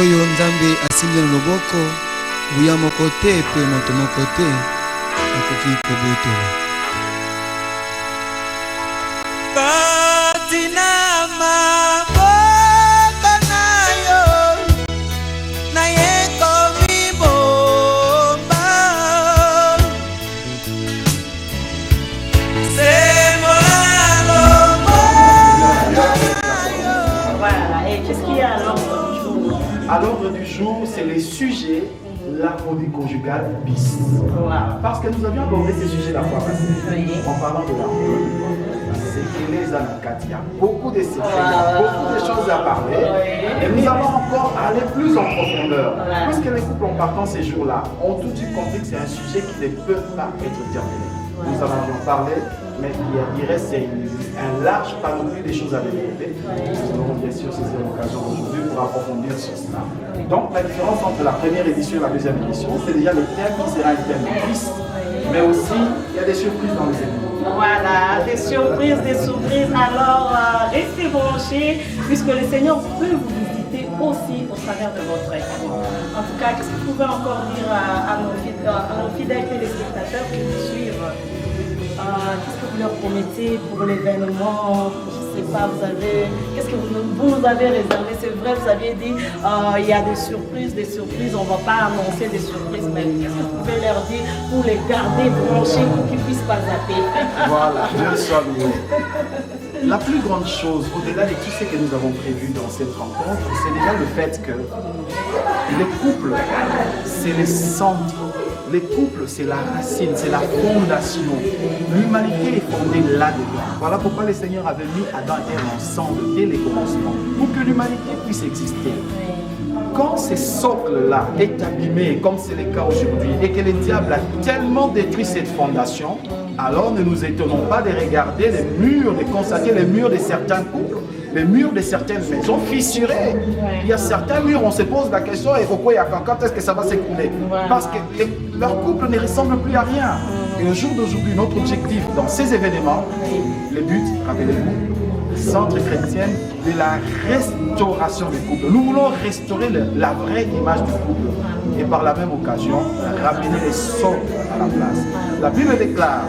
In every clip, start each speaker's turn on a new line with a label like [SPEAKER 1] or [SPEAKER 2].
[SPEAKER 1] oyo nzambe asimbi na loboko nguya moko te pe moto moko te akoki kobotola.
[SPEAKER 2] Katina maboko na yo na ye komibomba sembola loboko na yo.
[SPEAKER 3] Voilà, et qu'est-ce qu'il y a à l'ordre du jour?
[SPEAKER 4] À l'ordre du jour, c'est les sujets l'harmonie conjugale bis.
[SPEAKER 3] Wow.
[SPEAKER 4] Parce que nous avions abordé ces sujets la fois passée,
[SPEAKER 3] Oui.
[SPEAKER 4] en parlant de l'harmonie. C'est que les Anakat, il y a beaucoup de secrets, il y a beaucoup de choses à parler.
[SPEAKER 3] Oui.
[SPEAKER 4] Et nous allons encore aller plus en profondeur.
[SPEAKER 3] Voilà.
[SPEAKER 4] Puisque les couples en partant ces jours-là ont tout de suite compris que c'est un sujet qui ne peut pas être terminé. Nous en avions parlé, mais il reste un large panoplie des choses à développer. Nous allons bien sûr saisir l'occasion aujourd'hui pour approfondir sur cela. Donc la différence entre la première édition et la deuxième édition, c'est déjà le thème qui sera un thème fixe, mais aussi il y a des surprises dans les événements.
[SPEAKER 3] Voilà, des surprises, des surprises. Alors, restez branchés, puisque le Seigneur peut vous visiter aussi au travers de votre écran. En tout cas, qu'est-ce que vous pouvez encore dire à nos fidèles téléspectateurs qui nous suivent? Qu'est-ce que vous leur promettez pour l'événement? Je ne sais pas, qu'est-ce que vous nous avez réservé? C'est vrai, vous aviez dit il y a des surprises, on ne va pas annoncer des surprises, mais qu'est-ce que vous pouvez leur dire pour les garder branchés, pour qu'ils ne puissent pas zapper?
[SPEAKER 4] Voilà, Dieu soit loué. La plus grande chose, au-delà de tout ce que nous avons prévu dans cette rencontre, c'est déjà le fait que les couples, c'est le centre. Les couples, c'est la racine, c'est la fondation. L'humanité est fondée là-dedans. Voilà pourquoi le Seigneur avait mis Adam et Ève ensemble dès les commencements, pour que l'humanité puisse exister. Quand ce socle-là est abîmé, comme c'est le cas aujourd'hui, et que le diable a tellement détruit cette fondation, alors ne nous étonnons pas de regarder les murs, de constater les murs de certains couples, les murs de certaines maisons fissurés. Il y a certains murs, on se pose la question, et pourquoi il y a quand est-ce que ça va s'écouler? Parce que leur couple ne ressemble plus à rien. Et au jour d'aujourd'hui, notre objectif dans ces événements, le but, rappelez-vous, centre chrétien de la restauration du couple. Nous voulons restaurer la vraie image du couple et par la même occasion, ramener les socles à la place. La Bible déclare,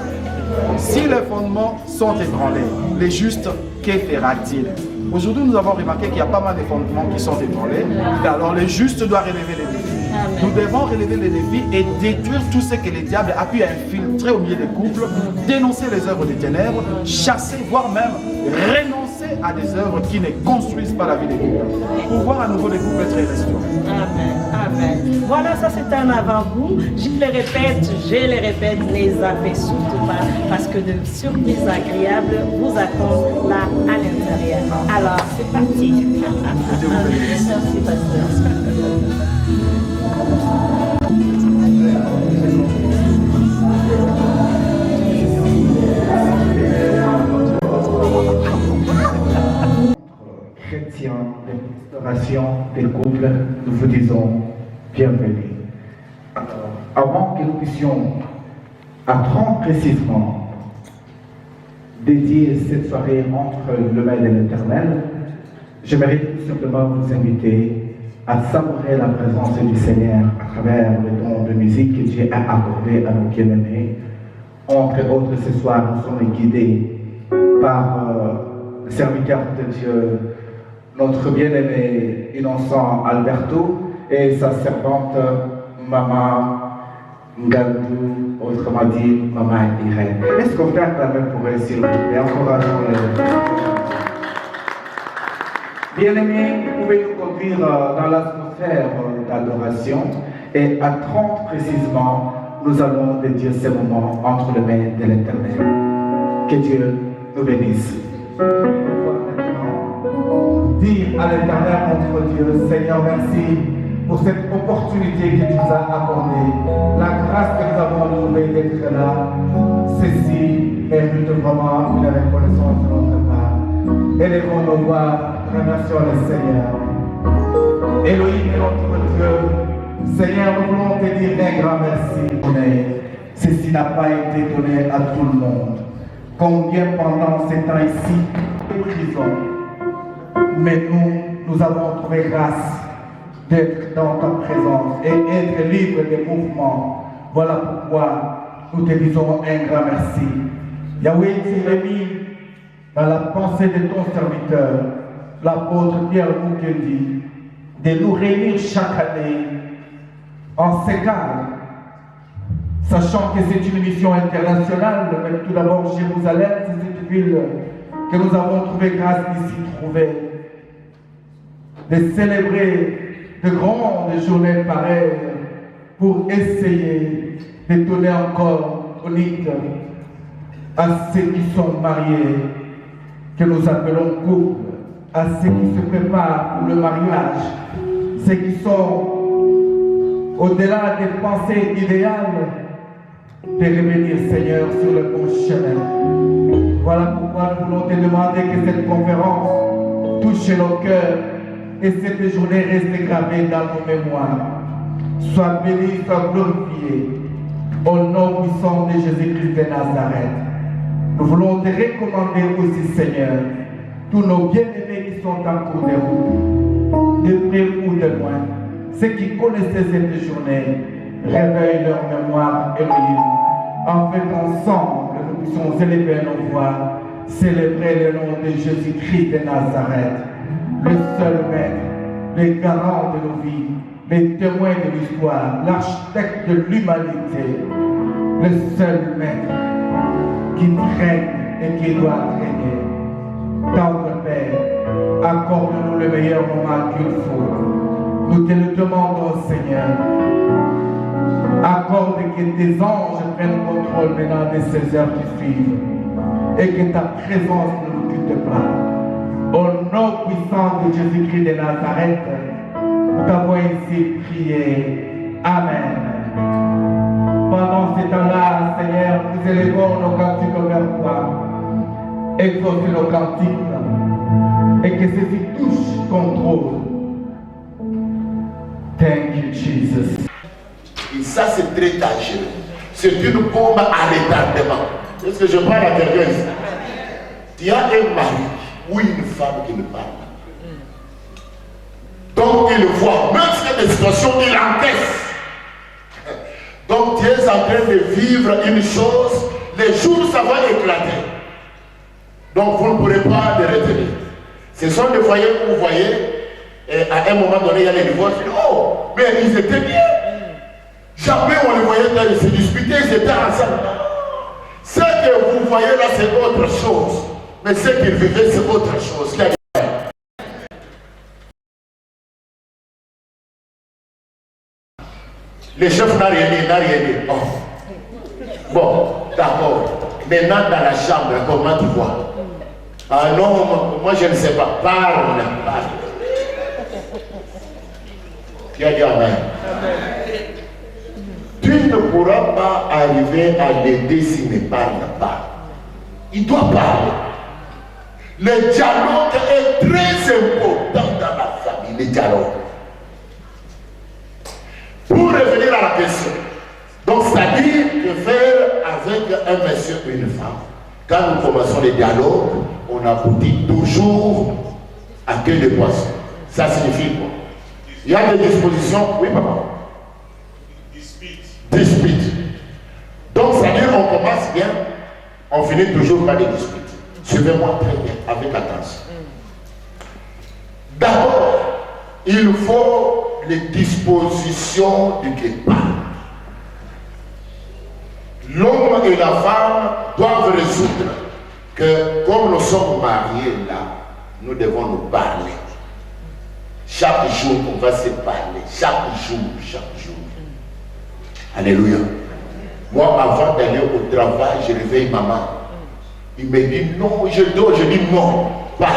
[SPEAKER 4] si les fondements sont ébranlés, les justes, que fera-t-il? Aujourd'hui, nous avons remarqué qu'il y a pas mal de fondements qui sont ébranlés. Alors, les justes doivent relever les défis. Nous devons relever les défis et détruire tout ce que le diable a pu infiltrer au milieu des couples, dénoncer les œuvres des ténèbres, chasser, voire même renoncer à des œuvres qui ne construisent pas la vie des couples, pour voir à nouveau les couples être restaurés.
[SPEAKER 3] Amen, amen. Voilà, ça c'est un avant-goût. Je les répète, les zappez surtout pas, parce que de surprises agréables vous attendent là à l'intérieur. Alors, c'est parti. Merci, pasteur.
[SPEAKER 5] Chrétiens de restauration des couples, nous vous disons bienvenue. Avant que nous puissions apprendre précisément dédier cette soirée entre le mail et l'Éternel, j'aimerais tout simplement vous inviter à savourer la présence du Seigneur à travers le don de musique que Dieu a accordé à nos bien-aimés. Entre autres, ce soir, nous sommes guidés par le serviteur de Dieu, notre bien-aimé innocent Alberto et sa servante Maman Ngandou, autrement dit Maman Irène. Est-ce qu'on peut acclamer pour eux, s'il vous plaît? Encourageons-les. Bien-aimés, vous pouvez nous conduire dans l'atmosphère d'adoration et à 30 précisément, nous allons dédier ces moments entre les mains de l'Éternel. Que Dieu nous bénisse. Dire à l'Éternel, notre Dieu, Seigneur, merci pour cette opportunité que tu nous as accordée, la grâce que nous avons trouvée d'être là. Ceci mérite vraiment une reconnaissance de notre part. Élevons nos voix, remercions le Seigneur. Elohim est notre Dieu. Seigneur, nous voulons te dire un grand merci. Ceci n'a pas été donné à tout le monde. Combien pendant ces temps ici, de prison, mais nous avons trouvé grâce d'être dans ta présence et être libre des mouvements. Voilà pourquoi nous te disons un grand merci. Yahweh, tu m'as mis dans la pensée de ton serviteur, l'apôtre Pierre Mukendi, de nous réunir chaque année en ces cadres, sachant que c'est une mission internationale, mais tout d'abord Jérusalem, c'est cette ville que nous avons trouvé grâce d'ici trouver, de célébrer de grandes journées pareilles pour essayer de donner encore honnête à ceux qui sont mariés, que nous appelons couple, à ceux qui se préparent pour le mariage, ceux qui sont au-delà des pensées idéales, de revenir, Seigneur, sur le bon chemin. Voilà pourquoi nous voulons te demander que cette conférence touche nos cœurs et cette journée reste gravée dans nos mémoires. Sois béni, sois glorifié, au nom puissant de Jésus-Christ de Nazareth. Nous voulons te recommander aussi, Seigneur, tous nos bien-aimés qui sont en cours de route, de près ou de loin, ceux qui connaissaient cette journée, réveillent leur mémoire Elohim. En fait, ensemble, nous puissions élever nos voix, célébrer le nom de Jésus-Christ de Nazareth, le seul maître, le garant de nos vies, le témoin de l'histoire, l'architecte de l'humanité, le seul maître qui traîne et qui doit traîner. Tendre Père, accorde-nous le meilleur moment qu'il faut. Nous te le demandons, Seigneur. Accorde que tes anges prennent contrôle maintenant de ces heures qui suivent et que ta présence ne nous quitte pas. Au nom puissant de Jésus-Christ de Nazareth, nous t'avons ainsi prié. Amen. Pendant ce temps-là, Seigneur, nous élevons nos cantiques vers toi. Exauce nos cantiques et que ceci touche ton trône. Thank you, Jesus.
[SPEAKER 6] Et ça, c'est très dangereux. C'est une bombe à retardement. Est-ce que je parle à quelqu'un ici? Tu as un mari ou une femme qui ne parle pas. Donc, il voit, même s'il y a des situations, il encaisse. Donc, tu es en train de vivre une chose, les jours, ça va éclater. Donc, vous ne pourrez pas les retenir. Ce sont des foyers où vous voyez, et à un moment donné, il y a les divorces. Oh, mais ils étaient bien. Jamais on les voyait se disputer, ils étaient ensemble. Ce que vous voyez là, c'est autre chose. Mais ce qu'ils vivaient, c'est autre chose. Les chefs n'a rien dit, Oh. Bon, d'accord. Maintenant, dans la chambre, comment tu vois? Ah non, moi je ne sais pas. Parle. Tu as dit Amen. Tu ne pourras pas arriver à l'aider s'il ne parle pas. Il doit parler. Le dialogue est très important dans la famille, le dialogue. Pour revenir à la question, donc c'est-à-dire que faire avec un monsieur et une femme, quand nous commençons les dialogues, on aboutit toujours à queue de poisson. Ça signifie quoi? Il y a des dispositions, oui papa? Dispute. Donc, c'est-à-dire qu'on commence bien, on finit toujours par des disputes. Suivez-moi très bien, avec attention. D'abord, il faut les dispositions du départ. L'homme et la femme doivent résoudre que, comme nous sommes mariés là, nous devons nous parler. Chaque jour, on va se parler. Chaque jour. Alléluia. Moi, avant d'aller au travail, je réveille maman. Il me dit non, je dors. Je dis non, parle.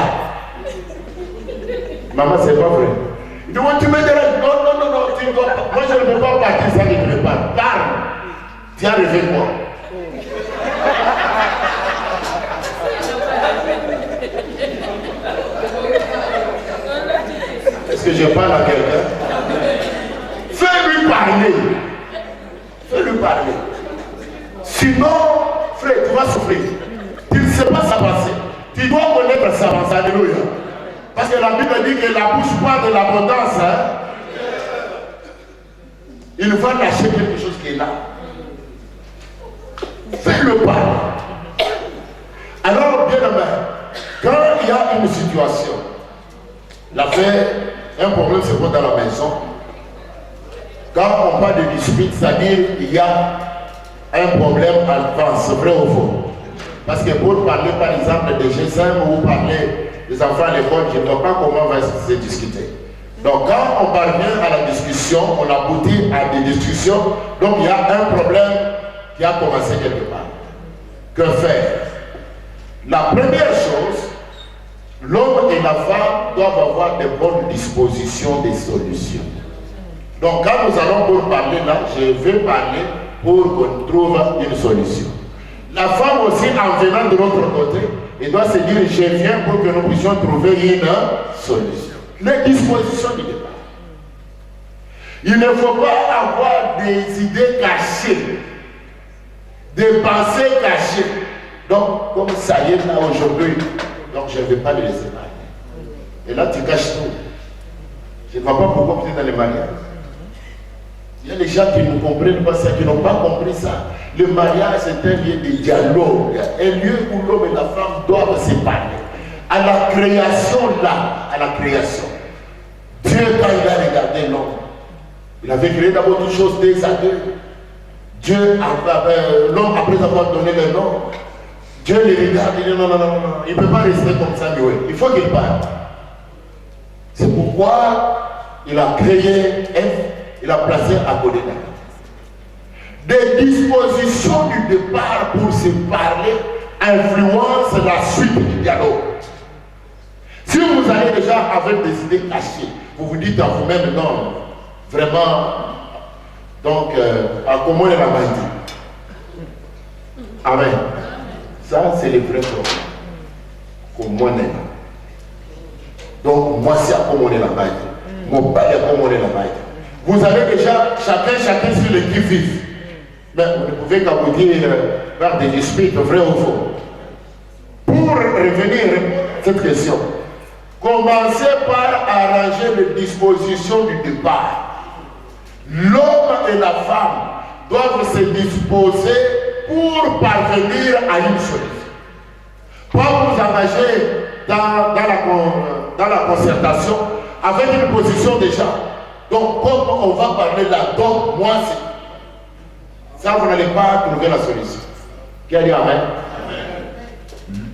[SPEAKER 6] Maman, c'est pas vrai. Il dit, oh, tu me déranges. Non, tu dois pas. Moi, je ne peux pas partir sans que tu me parles. Parle. Tiens, réveille-moi. Est-ce que je parle à quelqu'un? Fais-lui parler. Fais-lui parler. Sinon, frère, tu vas souffrir. Tu ne sais pas s'avancer. Tu dois connaître s'avancer. Alléluia. Parce que la Bible dit que la bouche parle de l'abondance. Hein? Il va lâcher quelque chose qui est là. Fais-le pas. Alors, bien aimé, quand il y a une situation, l'affaire, un problème se pose dans la maison. Quand on parle de dispute, c'est-à-dire qu'il y a un problème en France, vrai ou faux? Parce que pour parler par exemple des GSM ou parler des enfants à l'école, je ne vois pas comment on va se discuter. Donc quand on parvient à la discussion, on aboutit à des discussions, donc il y a un problème qui a commencé quelque part. Que faire? La première chose, l'homme et la femme doivent avoir de bonnes dispositions, des solutions. Donc quand nous allons pour parler là, je vais parler pour qu'on trouve une solution. La femme aussi, en venant de l'autre côté, elle doit se dire, je viens pour que nous puissions trouver une solution. Les dispositions du départ. Il ne faut pas avoir des idées cachées, des pensées cachées. Donc, comme ça y est là aujourd'hui, donc je ne vais pas le laisser parler. Et là, tu caches tout. Je ne vois pas pourquoi tu es dans les mariages. Il y a des gens qui ne comprennent pas ça, qui n'ont pas compris ça. Le mariage, c'est un lieu de dialogue, un lieu où l'homme et la femme doivent se parler. À la création, là, à la création, Dieu, quand il a regardé l'homme, il avait créé d'abord toutes choses deux à deux. Dieu, l'homme, après avoir donné le nom, Dieu le regarde, il dit non, non, non, non, il ne peut pas rester comme ça, mais il faut qu'il parle. C'est pourquoi il a créé Ève. Il a placé à côté d'elle. Des dispositions du départ pour se parler influencent la suite du dialogue. Si vous allez déjà avec des idées cachées, vous vous dites à vous-même, non, vraiment, donc, à comment elle a menti. Amen. Ça, c'est le vrai problème. Comment on est là. Donc, moi, c'est à comment on est là-bas. Mon père est à comment on est là-bas. Vous avez déjà chacun sur le qui-vive. Mais vous ne pouvez qu'aboutir par des disputes, vrai ou faux. Pour revenir à cette question, commencez par arranger les dispositions du départ. L'homme et la femme doivent se disposer pour parvenir à une solution. Pas vous engager dans la concertation avec une position déjà. Donc, comme on va parler là, donc moi, c'est ça, vous n'allez pas trouver la solution. Qui a dit amen? Amen.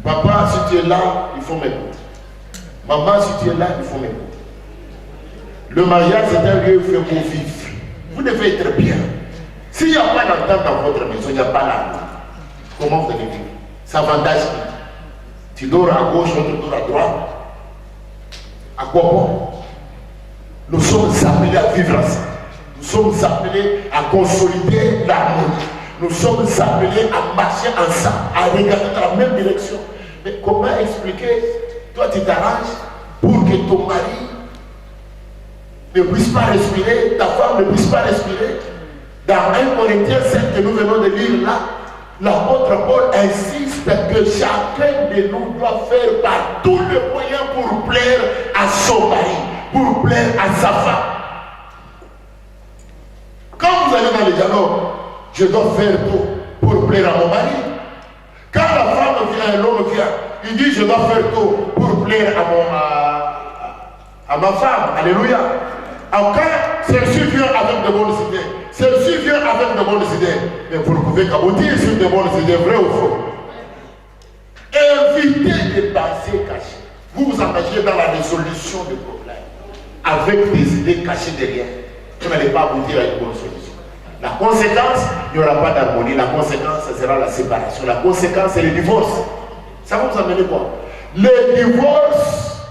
[SPEAKER 6] Papa, si tu es là, il faut m'écouter. Maman, si tu es là, il faut m'écouter. Le mariage, c'est un lieu fait pour vivre. Vous devez être bien. S'il n'y a pas d'entente dans votre maison, il n'y a pas d'entente. Comment vous allez vivre? Ça avantage qui? Tu dors à gauche, l'autre dort à droite. À quoi bon? Nous sommes appelés à vivre ensemble. Nous sommes appelés à consolider l'harmonie. Nous sommes appelés à marcher ensemble, à regarder dans la même direction. Mais comment expliquer? Toi, tu t'arranges pour que ton mari ne puisse pas respirer, ta femme ne puisse pas respirer. Dans 1 Corinthiens 7 que nous venons de lire là, l'apôtre Paul insiste que chacun de nous doit faire par tous les moyens pour plaire à son mari, pour plaire à sa femme. Quand vous allez dans les dialogues, je dois faire tout pour plaire à mon mari. Quand la femme vient, l'homme vient, il dit je dois faire tout pour plaire à ma femme. Alléluia. En cas, celle-ci vient avec de bonnes idées. Celle-ci vient avec de bonnes idées. Mais vous ne pouvez qu'aboutir sur de bonnes idées, vrai ou faux. Évitez des pensées cachées. Vous vous engagez dans la résolution des problèmes avec des idées cachées derrière. Vous n'allez pas aboutir à une bonne solution. La conséquence, il n'y aura pas d'harmonie. La conséquence, ce sera la séparation. La conséquence, c'est le divorce. Ça va vous amener quoi? Le divorce,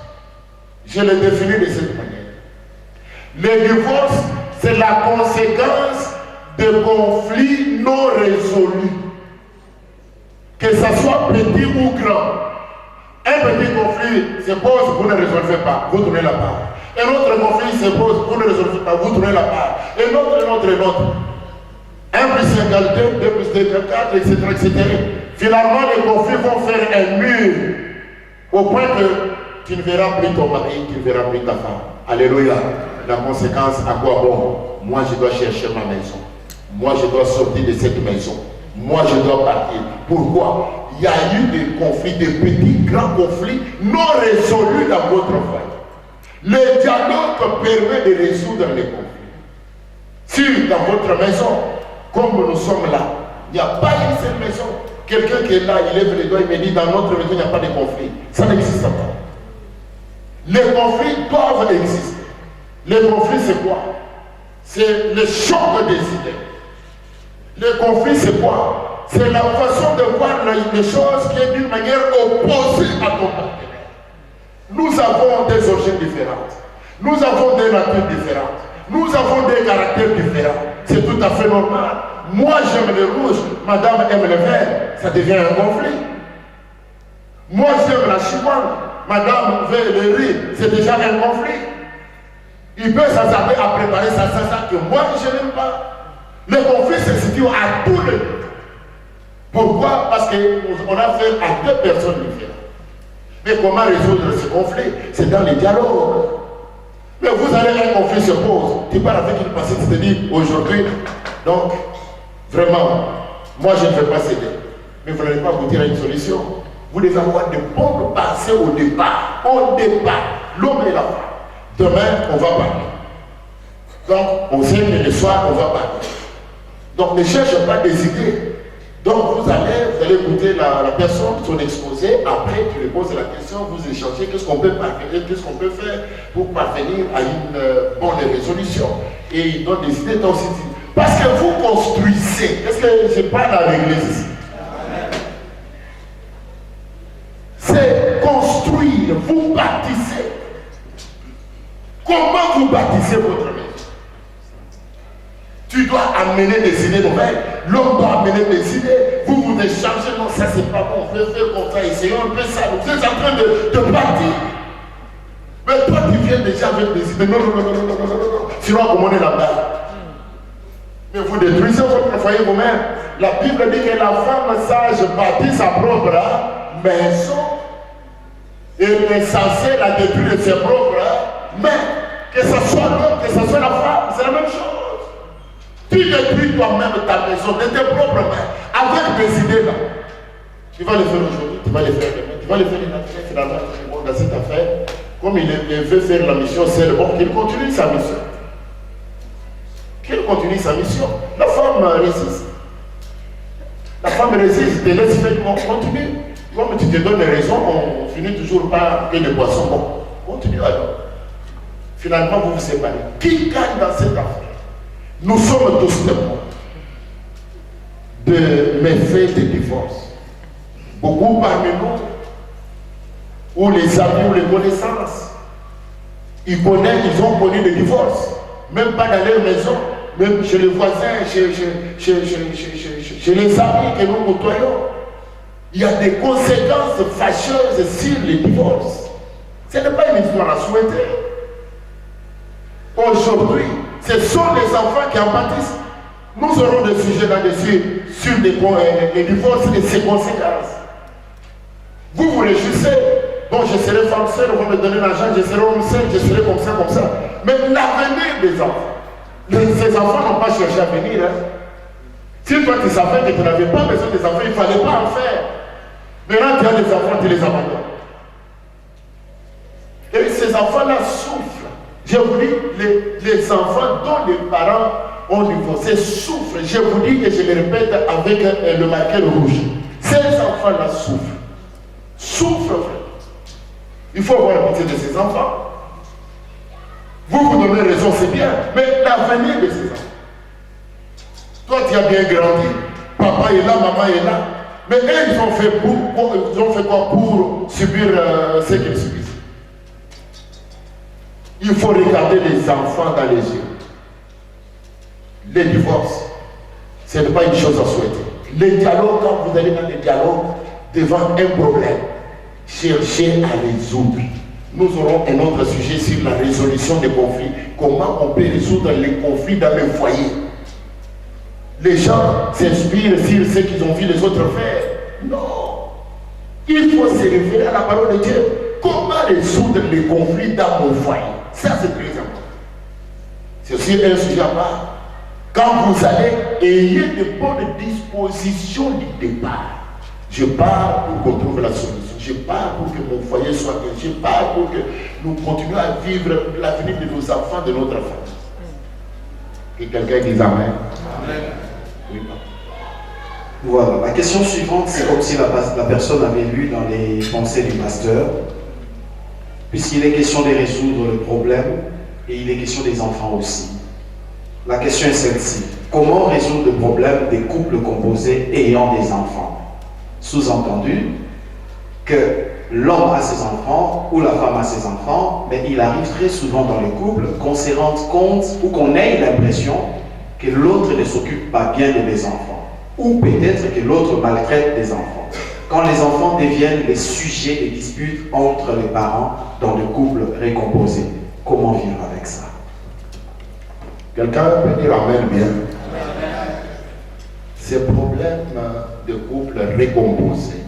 [SPEAKER 6] je le définis de cette manière. Le divorce, c'est la conséquence de conflits non résolus. Que ça soit petit ou grand. Un petit conflit se pose, vous ne résolvez pas, vous tournez la part. Un autre conflit se pose, vous ne résolvez pas, vous tournez la part. Un autre. 1 plus 1 égale 2, 2 plus 2 égale 4, etc., etc. Finalement, les conflits vont faire un mur au point que tu ne verras plus ton mari, tu ne verras plus ta femme. Alléluia. la conséquence, à quoi bon? Moi, je dois chercher ma maison. Moi, je dois sortir de cette maison. Moi, je dois partir. Pourquoi? Il y a eu des conflits, des petits, grands conflits non résolus dans votre foyer. Le dialogue permet de résoudre les conflits. Si dans votre maison, comme nous sommes là, il n'y a pas une seule maison, quelqu'un qui est là, il lève les doigts, il me dit dans notre maison, il n'y a pas de conflit. Ça n'existe pas. Les conflits doivent exister. Les conflits, c'est quoi? C'est le choc des idées. Le conflit, c'est quoi? C'est la façon de voir les choses qui est d'une manière opposée à ton partenaire. Nous avons des origines différentes. Nous avons des natures différentes. Nous avons des caractères différents. C'est tout à fait normal. Moi, j'aime le rouge, madame aime le vert. Ça devient un conflit. Moi, j'aime la chimane, madame veut le riz. C'est déjà un conflit. Il peut s'attarder à préparer ça que moi, je n'aime pas. Le conflit se situe à tous les niveaux. Pourquoi? Parce qu'on a affaire à deux personnes différentes. Mais comment résoudre ce conflit? C'est dans les dialogues. Mais vous allez, un conflit se pose. Tu parles avec une personne qui te dit aujourd'hui, donc, vraiment, moi je ne vais pas céder. Mais vous n'allez pas vous dire à une solution. Vous devez avoir de bonnes pensées au départ. Au départ, l'homme et la femme. Demain, on va parler. Donc, on sait que le soir, on va parler. Donc, ne cherche pas des idées. Donc, vous allez écouter la personne, son exposé. Après, tu lui poses la question, vous échangez, qu'est-ce qu'on peut parvenir, qu'est-ce qu'on peut faire pour parvenir à une bonne résolution. Et il donne des idées dans cette idée. Parce que vous construisez. Est-ce que je parle à l'église ici? C'est construire, vous bâtissez. Comment vous bâtissez votre maison? Tu dois amener des idées nouvelles. L'homme doit amener des idées. Vous vous échangez. Non, ça c'est pas bon. On peut faire comme ça. Essayons un peu ça. Vous êtes en train de bâtir. Mais toi, tu viens déjà avec des idées. Non. Sinon, comment on est là-bas? Mais vous détruisez votre foyer vous-même. La Bible dit que la femme sage bâtit sa propre maison. Et est censée la détruire de ses propres mains. Que ce soit l'homme, que ce soit la femme, c'est la même chose. Tu détruis toi-même ta maison de tes propres mains, avec des idées là. Tu vas le faire aujourd'hui, tu vas le faire demain, tu vas le faire demain, finalement, bon, dans cette affaire, comme il veut faire la mission, c'est bon, qu'il continue sa mission. Qu'il continue sa mission. La femme résiste. La femme résiste, te laisse faire, continue. Comme tu te donnes raison, on finit toujours par que les poissons. Bon, continue alors. Finalement, vous vous séparez. Qui gagne dans cette affaire? Nous sommes tous témoins de méfaits de divorce. Beaucoup parmi nous, ou les amis ou les connaissances, ils ont connu le divorce. Même pas dans leur maison, même chez les voisins, chez les amis que nous côtoyons. Il y a des conséquences fâcheuses sur les divorces. Ce n'est pas une histoire à souhaiter. Aujourd'hui, ce sont les enfants qui en bâtissent. Nous aurons des sujets là-dessus sur les divorces et ses conséquences. Vous vous réjouissez. Bon, je serai femme seule, on va me donner l'argent, je serai homme seul, je serai comme ça, comme ça. Mais l'avenir des enfants, ces enfants n'ont pas cherché à venir. Hein. Si toi tu savais que tu n'avais pas besoin des enfants, il ne fallait pas en faire. Maintenant tu as des enfants, tu les abandonnes. Et ces enfants-là souffrent. Je vous dis, les enfants dont les parents ont divorcé souffrent. Je vous dis et je le répète avec le marqueur rouge. Ces enfants-là souffrent. Souffrent. Il faut avoir pitié de ces enfants. Vous donnez raison, c'est bien, mais l'avenir de ces enfants. Toi, tu as bien grandi. Papa est là, maman est là. Mais eux, ils ont fait quoi pour subir ce qu'ils subissent? Il faut regarder les enfants dans les yeux. Les divorces, ce n'est pas une chose à souhaiter. Les dialogues, quand vous allez dans les dialogues, devant un problème, cherchez à résoudre. Nous aurons un autre sujet sur la résolution des conflits. Comment on peut résoudre les conflits dans le foyer? Les gens s'inspirent sur ce qu'ils ont vu les autres faire. Non. Il faut se référer à la parole de Dieu. Comment résoudre les conflits dans mon foyer? Ça, c'est très important. C'est aussi un sujet à part. Quand vous allez, ayez de bonnes dispositions du départ. Je pars pour qu'on trouve la solution. Je pars pour que mon foyer soit bien. Je pars pour que nous continuions à vivre l'avenir de nos enfants, de notre famille. Et quelqu'un dise Amen. Amen. Oui,
[SPEAKER 7] voilà. La question suivante, c'est comme si la personne avait lu dans les pensées du pasteur, puisqu'il est question de résoudre le problème et il est question des enfants aussi. La question est celle-ci. Comment résoudre le problème des couples composés ayant des enfants? Sous-entendu que l'homme a ses enfants ou la femme a ses enfants, mais il arrive très souvent dans les couples qu'on se rende compte ou qu'on ait l'impression que l'autre ne s'occupe pas bien de les enfants, ou peut-être que l'autre maltraite des enfants. Quand les enfants deviennent les sujets des disputes entre les parents dans le couple recomposé, comment vivre avec ça?
[SPEAKER 6] Quelqu'un peut dire Amen bien. Ces problèmes de couple recomposés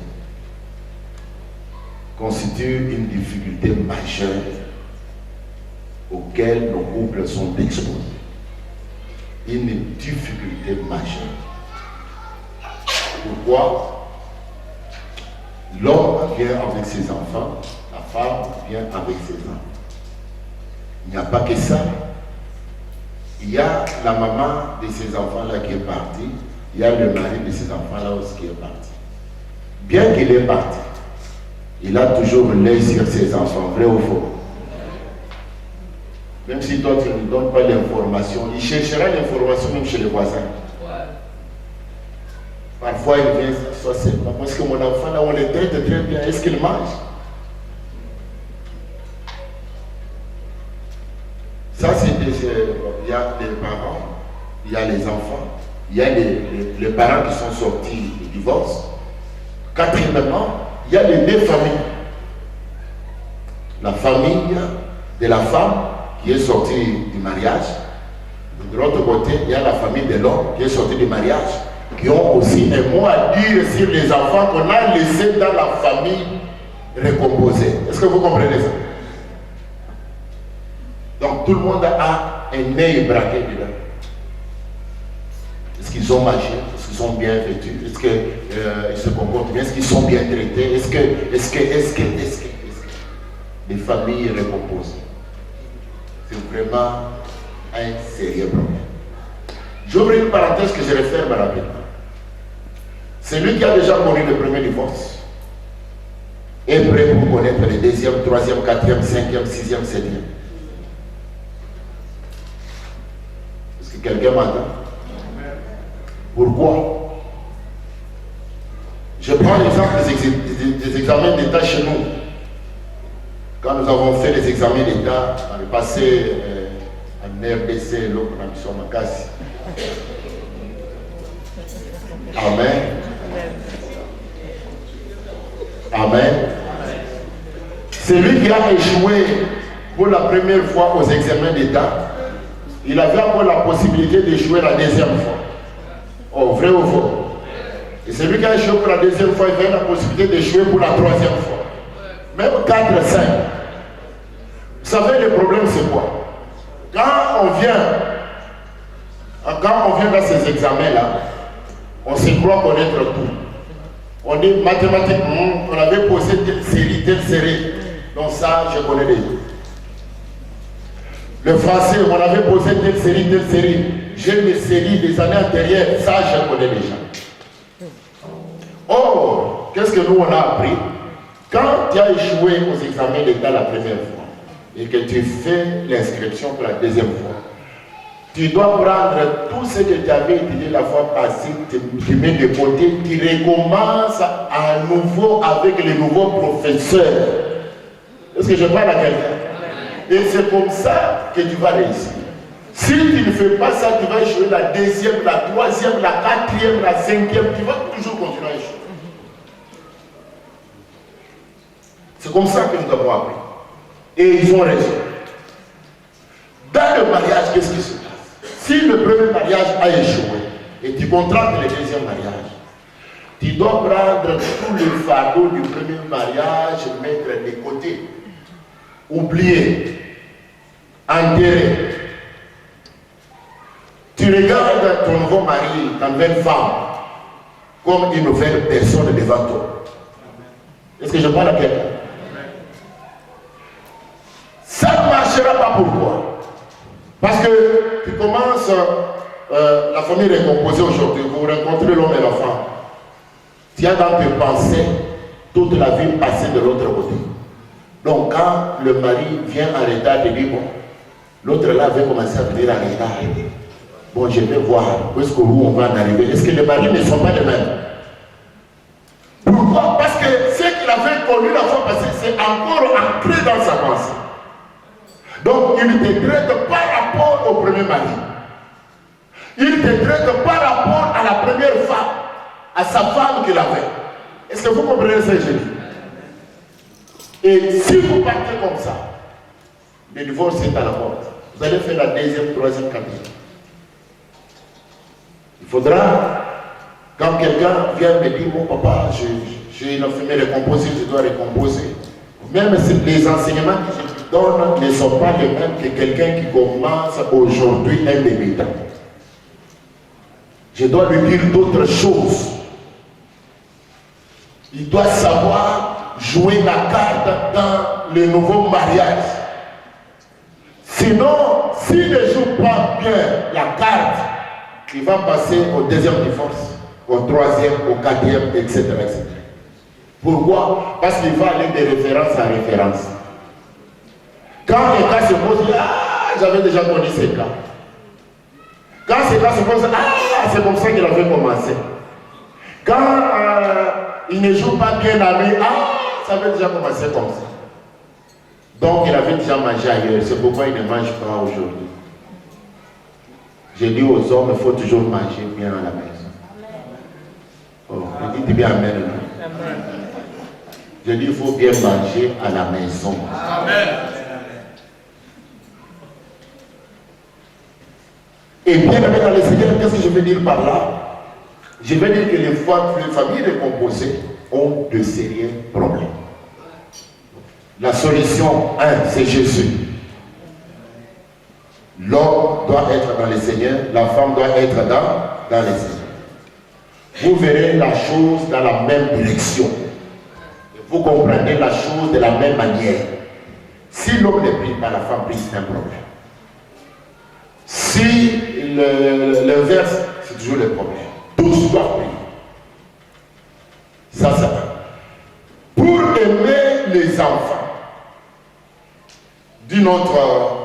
[SPEAKER 6] constituent une difficulté majeure auquel nos couples sont exposés. Une difficulté majeure. Pourquoi? L'homme vient avec ses enfants, la femme vient avec ses enfants. Il n'y a pas que ça. Il y a la maman de ces enfants-là qui est partie, il y a le mari de ces enfants-là aussi qui est parti. Bien qu'il est parti, il a toujours l'œil sur ses enfants, vrai ou faux? Même si toi tu ne donnes pas l'information, il cherchera l'information même chez les voisins. Parfois il vient s'asseoir seulement parce que mon enfant là on le traite très bien, est-ce qu'il mange? Ça c'est il y a les parents, il y a les enfants, il y a les parents qui sont sortis du divorce. Quatrièmement, il y a les deux familles. La famille de la femme qui est sortie du mariage. De l'autre côté, il y a la famille de l'homme qui est sorti du mariage, qui ont aussi un mot à dire sur les enfants qu'on a laissés dans la famille recomposée. Est-ce que vous comprenez ça? Donc tout le monde a un œil braqué dedans. Est-ce qu'ils ont mangé? Est-ce qu'ils sont bien vêtus? Est-ce qu'ils se comportent bien? Est-ce qu'ils sont bien traités? Est-ce que les familles recomposées? C'est vraiment un sérieux problème. J'ouvre une parenthèse que je referme rapidement. Celui qui a déjà connu le premier divorce est prêt pour connaître le deuxième, troisième, quatrième, cinquième, sixième, septième. Est-ce que quelqu'un m'entend? Pourquoi? Je prends l'exemple des examens d'État chez nous. Quand nous avons fait les examens d'État dans le passé, en RDC, l'autre en mission Makassi. Amen. Amen. Celui qui a échoué pour la première fois aux examens d'État, il avait encore la possibilité d'échouer la deuxième fois. Oh, vrai ou faux? Et celui qui a échoué pour la deuxième fois, il avait la possibilité d'échouer pour la troisième fois. Même 4, 5. Vous savez, le problème c'est quoi? Quand on vient dans ces examens-là, on se croit connaître tout. On dit mathématiquement, on avait posé telle série. Donc ça, je connais déjà. Le français, on avait posé telle série. J'ai les séries des années antérieures, ça, je connais déjà. Or, qu'est-ce que nous, on a appris? Quand tu as échoué aux examens d'État la première fois et que tu fais l'inscription pour la deuxième fois, tu dois prendre tout ce que tu avais étudié la fois passée, tu mets de côté, tu recommences à nouveau avec les nouveaux professeurs. Est-ce que je parle à quelqu'un? Et c'est comme ça que tu vas réussir. Si tu ne fais pas ça, tu vas échouer la deuxième, la troisième, la quatrième, la cinquième, tu vas toujours continuer à échouer. C'est comme ça que nous avons appris. Et ils ont raison. Dans le mariage, qu'est-ce qui se passe? Si le premier mariage a échoué et tu contractes le deuxième mariage, tu dois prendre tout le fardeau du premier mariage, mettre de côté, oublier, enterrer. Tu regardes ton nouveau mari, ta nouvelle femme, comme une nouvelle personne devant toi. Est-ce que je parle à quelqu'un? Ça ne marchera pas. Pourquoi? Parce que tu commences, la famille est composée aujourd'hui, vous rencontrez l'homme et la femme. Tu as dans tes pensées toute la vie passée de l'autre côté. Donc quand le mari vient en retard, tu dis bon, l'autre là va commencer à venir en retard. Bon, je vais voir où est-ce qu'on va en arriver. Est-ce que les maris ne sont pas les mêmes? Pourquoi? Parce que ce qu'il avait connu la fois passée, c'est encore ancré dans sa pensée. Donc il te traite par rapport au premier mari. Il te traite par rapport à la première femme, à sa femme qu'il avait. Est-ce que vous comprenez ce que je dis? Et si vous partez comme ça, le divorce est à la porte. Vous allez faire la deuxième, troisième, quatrième. Il faudra, quand quelqu'un vient me dire, mon papa, j'ai une famille recomposée, je dois recomposer. Même si les enseignements que je te donne ne sont pas les mêmes que quelqu'un qui commence aujourd'hui un débutant. Je dois lui dire d'autres choses. Il doit savoir jouer la carte dans le nouveau mariage. Sinon, s'il ne joue pas bien la carte, il va passer au deuxième divorce, au troisième, au quatrième, etc. etc. Pourquoi? Parce qu'il va aller de référence en référence. Quand les cas se posent, ah, j'avais déjà connu ces cas. Quand ces cas se posent, ah, c'est comme ça qu'il avait commencé. Quand il ne joue pas bien la nuit, ah, ça avait déjà commencé comme ça. Donc il avait déjà mangé ailleurs, c'est pourquoi il ne mange pas aujourd'hui. J'ai dit aux hommes, il faut toujours manger bien à la maison. Oh, dites bien amen. Amen. Je dis, il faut bien manger à la maison. Amen. Et bien dans les Seigneurs, qu'est-ce que je veux dire par là? Je veux dire que les familles recomposées ont de sérieux problèmes. La solution, c'est Jésus. L'homme doit être dans le Seigneur, la femme doit être dans le Seigneur. Vous verrez la chose dans la même direction. Vous comprenez la chose de la même manière. Si l'homme ne prie pas, la femme prie, c'est un problème. Si l'inverse, c'est toujours le problème. Tous doivent prier. Ça va. Pour aimer les enfants d'une autre,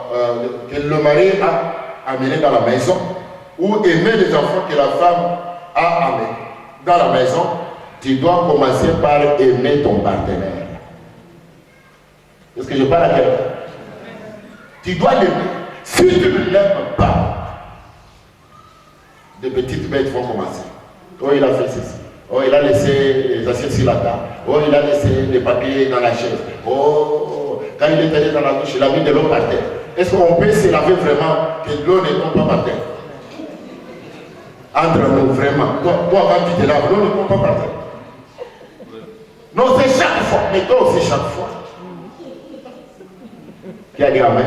[SPEAKER 6] que le mari a amené dans la maison, ou aimer les enfants que la femme a amené dans la maison, tu dois commencer par aimer ton partenaire. Est-ce que je parle à quelqu'un? Tu dois l'aimer. Si tu ne l'aimes pas, des petites bêtes vont commencer. Oh, il a fait ceci. Oh, il a laissé les assiettes sur la table. Oh, il a laissé les papiers dans la chaise. Oh, quand il est allé dans la douche, il a mis de l'eau par terre. Est-ce qu'on peut se laver vraiment que l'eau ne tombe pas par terre? Entre nous, vraiment. Toi, quand tu te laves, l'eau ne tombe pas par terre. Non, c'est chaque fois. Mais toi aussi, chaque fois. Qui a dit amen?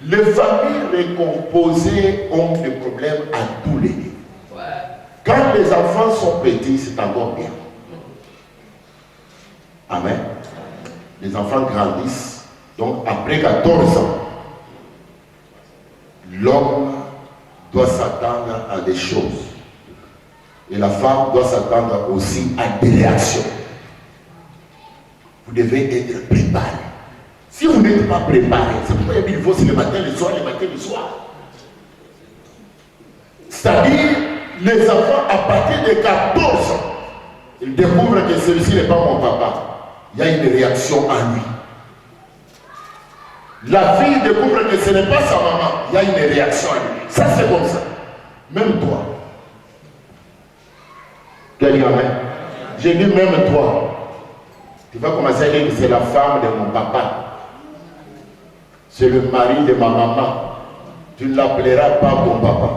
[SPEAKER 6] Les familles recomposées ont des problèmes à tous les niveaux. Quand les enfants sont petits, c'est encore bien. Amen. Les enfants grandissent. Donc, après 14 ans, l'homme doit s'attendre à des choses. Et la femme doit s'attendre aussi à des réactions. Vous devez être préparé. Si vous n'êtes pas préparé, c'est pourquoi il faut le matin, le soir, le matin, le soir. C'est-à-dire, les enfants, à partir de 14 ans, ils découvrent que celui-ci n'est pas mon papa. Il y a une réaction en lui. La fille découvre que ce n'est pas sa maman. Il y a une réaction en lui. Ça, c'est comme ça. Même toi. J'ai dit même toi. Tu vas commencer à dire que c'est la femme de mon papa. C'est le mari de ma maman. Tu ne l'appelleras pas ton papa.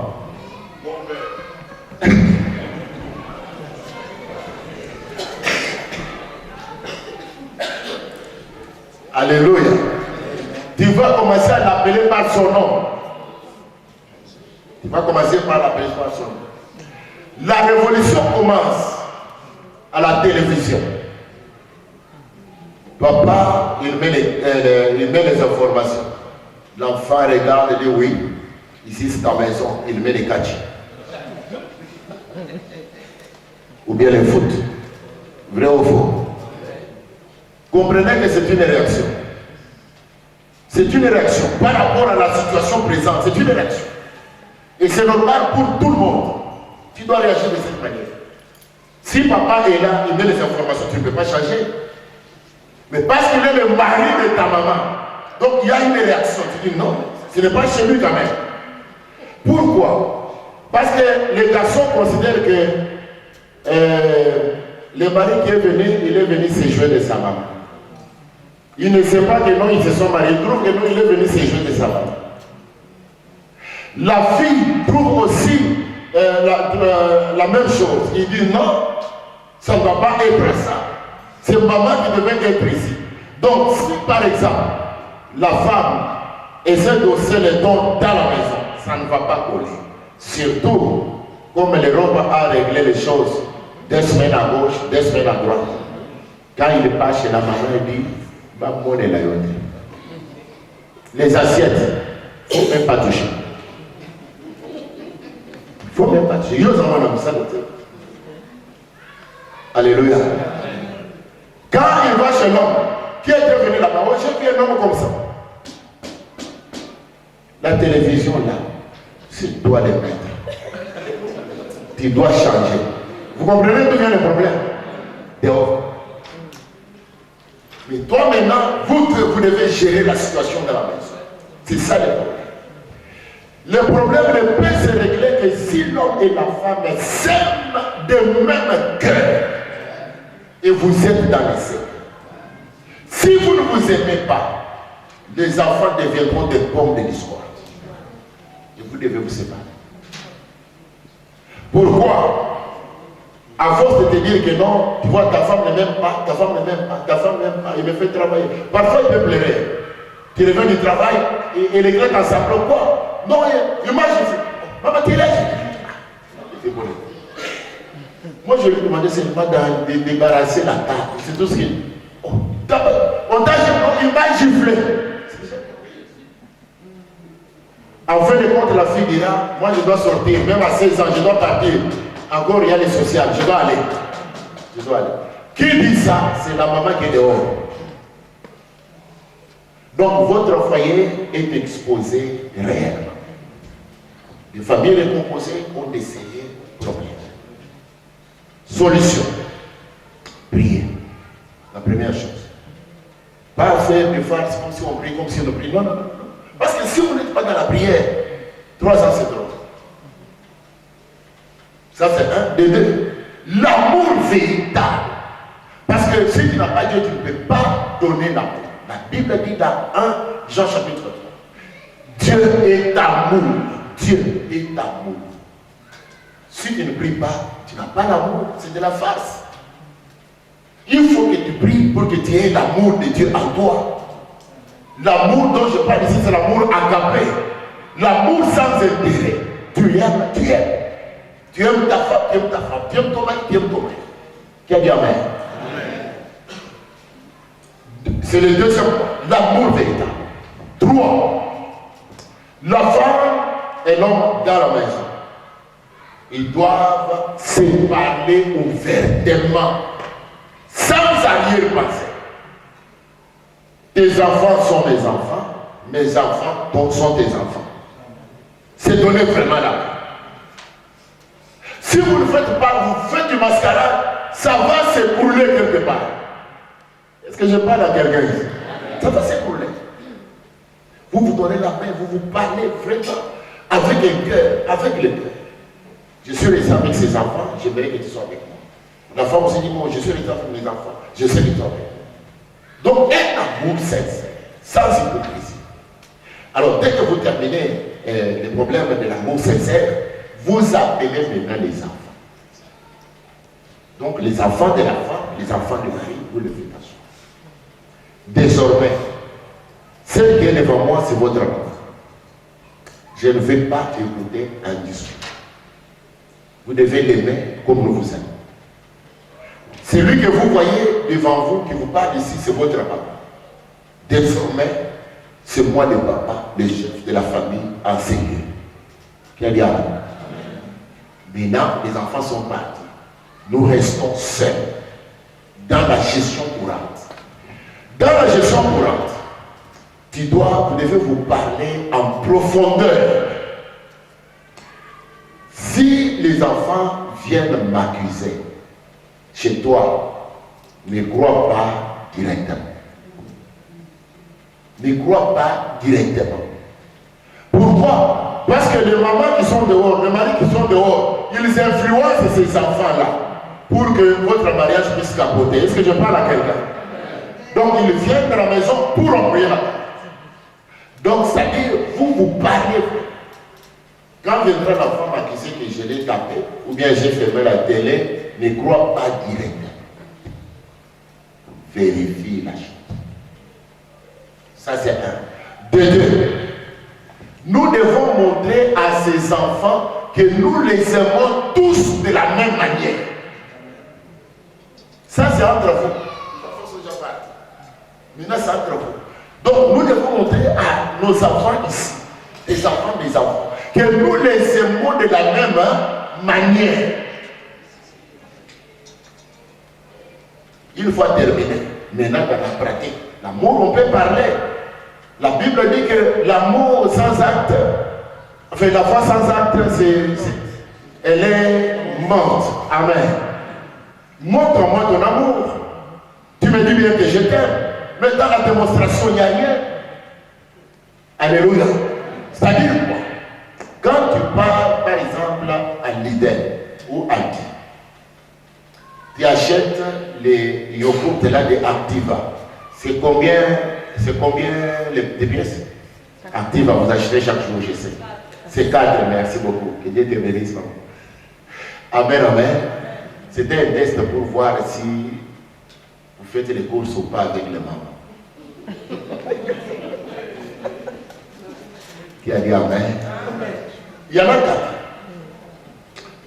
[SPEAKER 6] Alléluia. Tu vas commencer à l'appeler par son nom. Tu vas commencer par la persuasion. La révolution commence à la télévision. Papa, il met les informations. L'enfant regarde et dit oui, ici c'est ta maison, il met les catchs. Ou bien les foot. Vrai ou faux? Comprenez que c'est une réaction. C'est une réaction par rapport à la situation présente. C'est une réaction. Et c'est normal pour tout le monde. Tu dois réagir de cette manière. Si papa est là, il met les informations, tu ne peux pas changer. Mais parce qu'il est le mari de ta maman, donc il y a une réaction. Tu dis non, ce n'est pas chez lui quand même. Pourquoi? Parce que les garçons considèrent que le mari qui est venu, il est venu se jouer de sa maman. Il ne sait pas que non, ils se sont mariés. Il trouve que non, il est venu se jouer de sa maman. La fille trouve aussi la même chose. Il dit non, ça ne va pas être ça. C'est maman qui devait être ici. Donc, si par exemple, la femme essaie d'osser les dons dans la maison, ça ne va pas coller. Surtout, comme l'Europe a réglé les choses, 2 semaines à gauche, 2 semaines à droite. Quand il passe chez la maman, il dit, bah, mon est la yote. Les assiettes, il ne faut même pas toucher. Il ne faut même pas toucher. Alléluia. Quand il va chez l'homme, qui est devenu là-bas? Oh, j'ai vu un homme comme ça. La télévision là, c'est toi les mettre. Tu dois changer. Vous comprenez d'où vient le problème? Dehors. Mais toi maintenant, vous devez gérer la situation de la maison. C'est ça le problème. Le problème ne peut se régler que si l'homme et la femme s'aiment de même cœur. Et vous êtes dans les cercles. Si vous ne vous aimez pas, les enfants deviendront des bombes de discorde. Et vous devez vous séparer. Pourquoi? À force de te dire que non, tu vois, ta femme ne m'aime pas, ta femme ne m'aime pas, ta femme ne m'aime pas, il me fait travailler. Parfois, il peut pleurer. Tu reviens du travail et les gars s'en semblant quoi? Non, il m'a dit, maman, tu es là. Moi, je lui ai demandé seulement de débarrasser la table. C'est tout ce qu'il. On t'a giflé, il m'a giflé. En fin de compte, la fille dira, moi je dois sortir, même à 16 ans, je dois partir. Encore il y a les sociales, je dois aller. Je dois aller. Qui dit ça? C'est la maman qui est dehors. Donc votre foyer est exposé réellement. Les familles recomposées ont essayé problème. Solution. Prier. La première chose. Pas faire des farces comme si on prie, comme si on prie. Non, non, non. Parce que si vous n'êtes pas dans la prière, 3 ans c'est trop. Ça c'est un. De 2. L'amour véritable. Parce que si tu n'as pas Dieu, tu ne peux pas donner l'amour. La Bible dit dans 1 Jean chapitre 3. Dieu est amour. Dieu est amour. Si tu ne pries pas, tu n'as pas l'amour, c'est de la farce. Il faut que tu pries pour que tu aies l'amour de Dieu en toi. L'amour dont je parle ici, c'est l'amour agapé. L'amour sans intérêt. Tu aimes, tu aimes. Tu aimes ta femme, tu aimes ta femme. Tu aimes ton mari, tu aimes ton mari. Qui a dit amen? C'est le deuxième point. L'amour véritable. 3. La femme et l'homme dans la maison. Ils doivent se parler ouvertement, sans arrière-pensée. Tes enfants sont mes enfants, mes enfants sont tes enfants. C'est donner vraiment la main. Si vous ne faites pas, vous faites du mascarade, ça va s'écrouler quelque part. Est-ce que je parle à quelqu'un ici? Ça va s'écrouler. Vous vous donnez la main, vous vous parlez vraiment avec le cœur, avec le cœur. Je suis resté avec ses enfants, j'aimerais que tu sois avec moi. La femme aussi dit, moi, je suis resté avec mes enfants, je sais que tu es avec moi. Donc, un amour sincère, sans hypocrisie. Alors, dès que vous terminez les problèmes de l'amour sincère, vous appelez maintenant les enfants. Donc, les enfants de la femme, les enfants du mari, vous le faites asseoir. Désormais, celle qui est devant moi, c'est votre enfant. Je ne vais pas écouter un discours. Vous devez l'aimer comme nous vous aimons. Celui que vous voyez devant vous, qui vous parle ici, c'est votre papa. Désormais, c'est moi le papa, le chef de la famille enseigné. Qui a dit amen. Maintenant, les enfants sont partis. Nous restons seuls dans la gestion courante. Dans la gestion courante, vous devez vous parler en profondeur. Si les enfants viennent m'accuser chez toi, ne crois pas directement. Ne crois pas directement. Pourquoi? Parce que les mamans qui sont dehors, les maris qui sont dehors, ils influencent ces enfants-là pour que votre mariage puisse capoter. Est-ce que je parle à quelqu'un? Donc ils viennent de la maison pour envoyer la porte. Donc c'est-à-dire, vous parlez. Quand viendra la femme accuser que je l'ai tapé, ou bien j'ai fermé la télé, ne crois pas directement. Vérifie la chose. Ça c'est un. De deux, nous devons montrer à ces enfants que nous les aimons tous de la même manière. Ça c'est entre vous. Maintenant c'est entre vous. Donc nous devons montrer à nos enfants ici, les enfants des enfants, que nous les aimons de la même manière. Une fois terminé, maintenant dans la pratique, l'amour on peut parler. La Bible dit que l'amour sans acte, enfin la foi sans acte, elle est morte. Amen. Montre-moi ton amour. Tu me dis bien que je t'aime. Mais dans la démonstration, il n'y a rien. Alléluia. C'est-à-dire quoi? Quand tu pars, par exemple, à Lidl ou à Aldi, tu achètes les yogourts là de Activa. C'est combien les pièces? Activa, vous achetez chaque jour, je sais. C'est 4, merci beaucoup. Que Dieu te bénisse. Amen, amen. C'était un test pour voir si vous faites les courses ou pas avec les mamans. Qui a dit amen? Il y en a 4.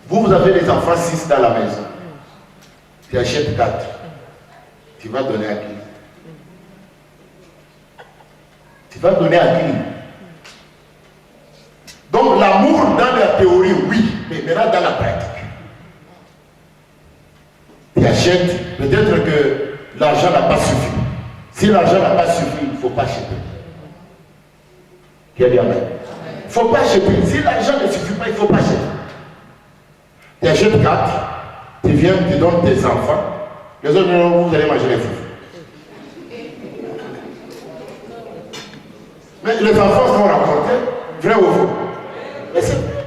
[SPEAKER 6] Vous avez les enfants 6 dans la maison. Tu achètes 4. Tu vas donner à qui? Tu vas donner à qui? Donc l'amour dans la théorie, oui, mais maintenant dans la pratique. Tu achètes, peut-être que l'argent n'a pas suffi. Si l'argent n'a pas suffi, il ne faut pas acheter. Qui a dit amen? Il ne faut pas acheter. Si l'argent ne suffit pas, il ne faut pas acheter. Tu achètes 4, tu viens, tu donnes tes enfants. Les autres, vous allez manger les fruits. Mais les enfants sont rapportés, vrai ou faux? Mais c'est vrai.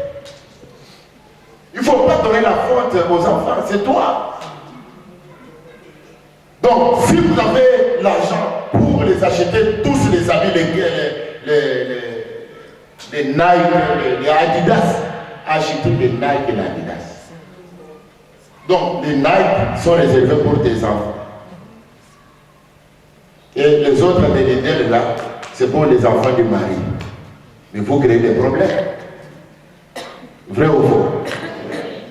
[SPEAKER 6] Il ne faut pas donner la faute aux enfants, c'est toi. Donc, si vous avez l'argent pour les acheter tous les habits, les Nike, les Adidas, achetez les Nike et les Adidas. Donc, les Nike sont réservés pour tes enfants. Et les autres, les Lidl là, c'est pour les enfants du mari. Mais vous créez des problèmes. Vrai ou faux?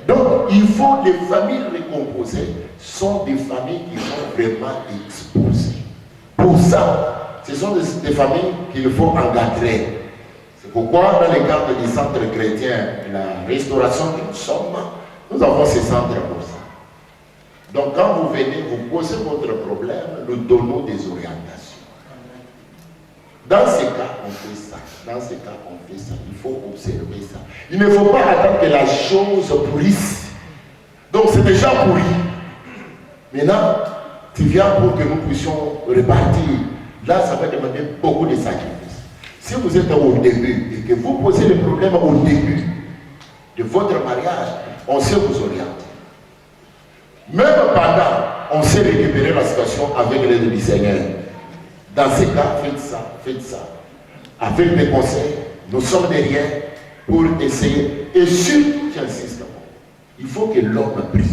[SPEAKER 6] Donc, il faut les familles recomposées sont des familles qui sont vraiment exposées. Pour ça, ce sont des familles qu'il faut encadrer. C'est pourquoi dans les cadres du centre chrétien, la restauration que nous sommes, nous avons ces centres pour ça. Donc quand vous venez, vous posez votre problème, nous donnons des orientations. Dans ces cas, on fait ça. Dans ces cas, on fait ça. Il faut observer ça. Il ne faut pas attendre que la chose pourrisse. Donc c'est déjà pourri. Maintenant, tu viens pour que nous puissions repartir. Là, ça va demander beaucoup de sacrifices. Si vous êtes au début et que vous posez le problème au début de votre mariage, on sait vous orienter. Même pendant, on sait récupérer la situation avec l'aide du Seigneur. Dans ces cas, faites ça, faites ça. Avec des conseils, nous sommes derrière pour essayer. Et surtout, j'insiste, il faut que l'homme prie.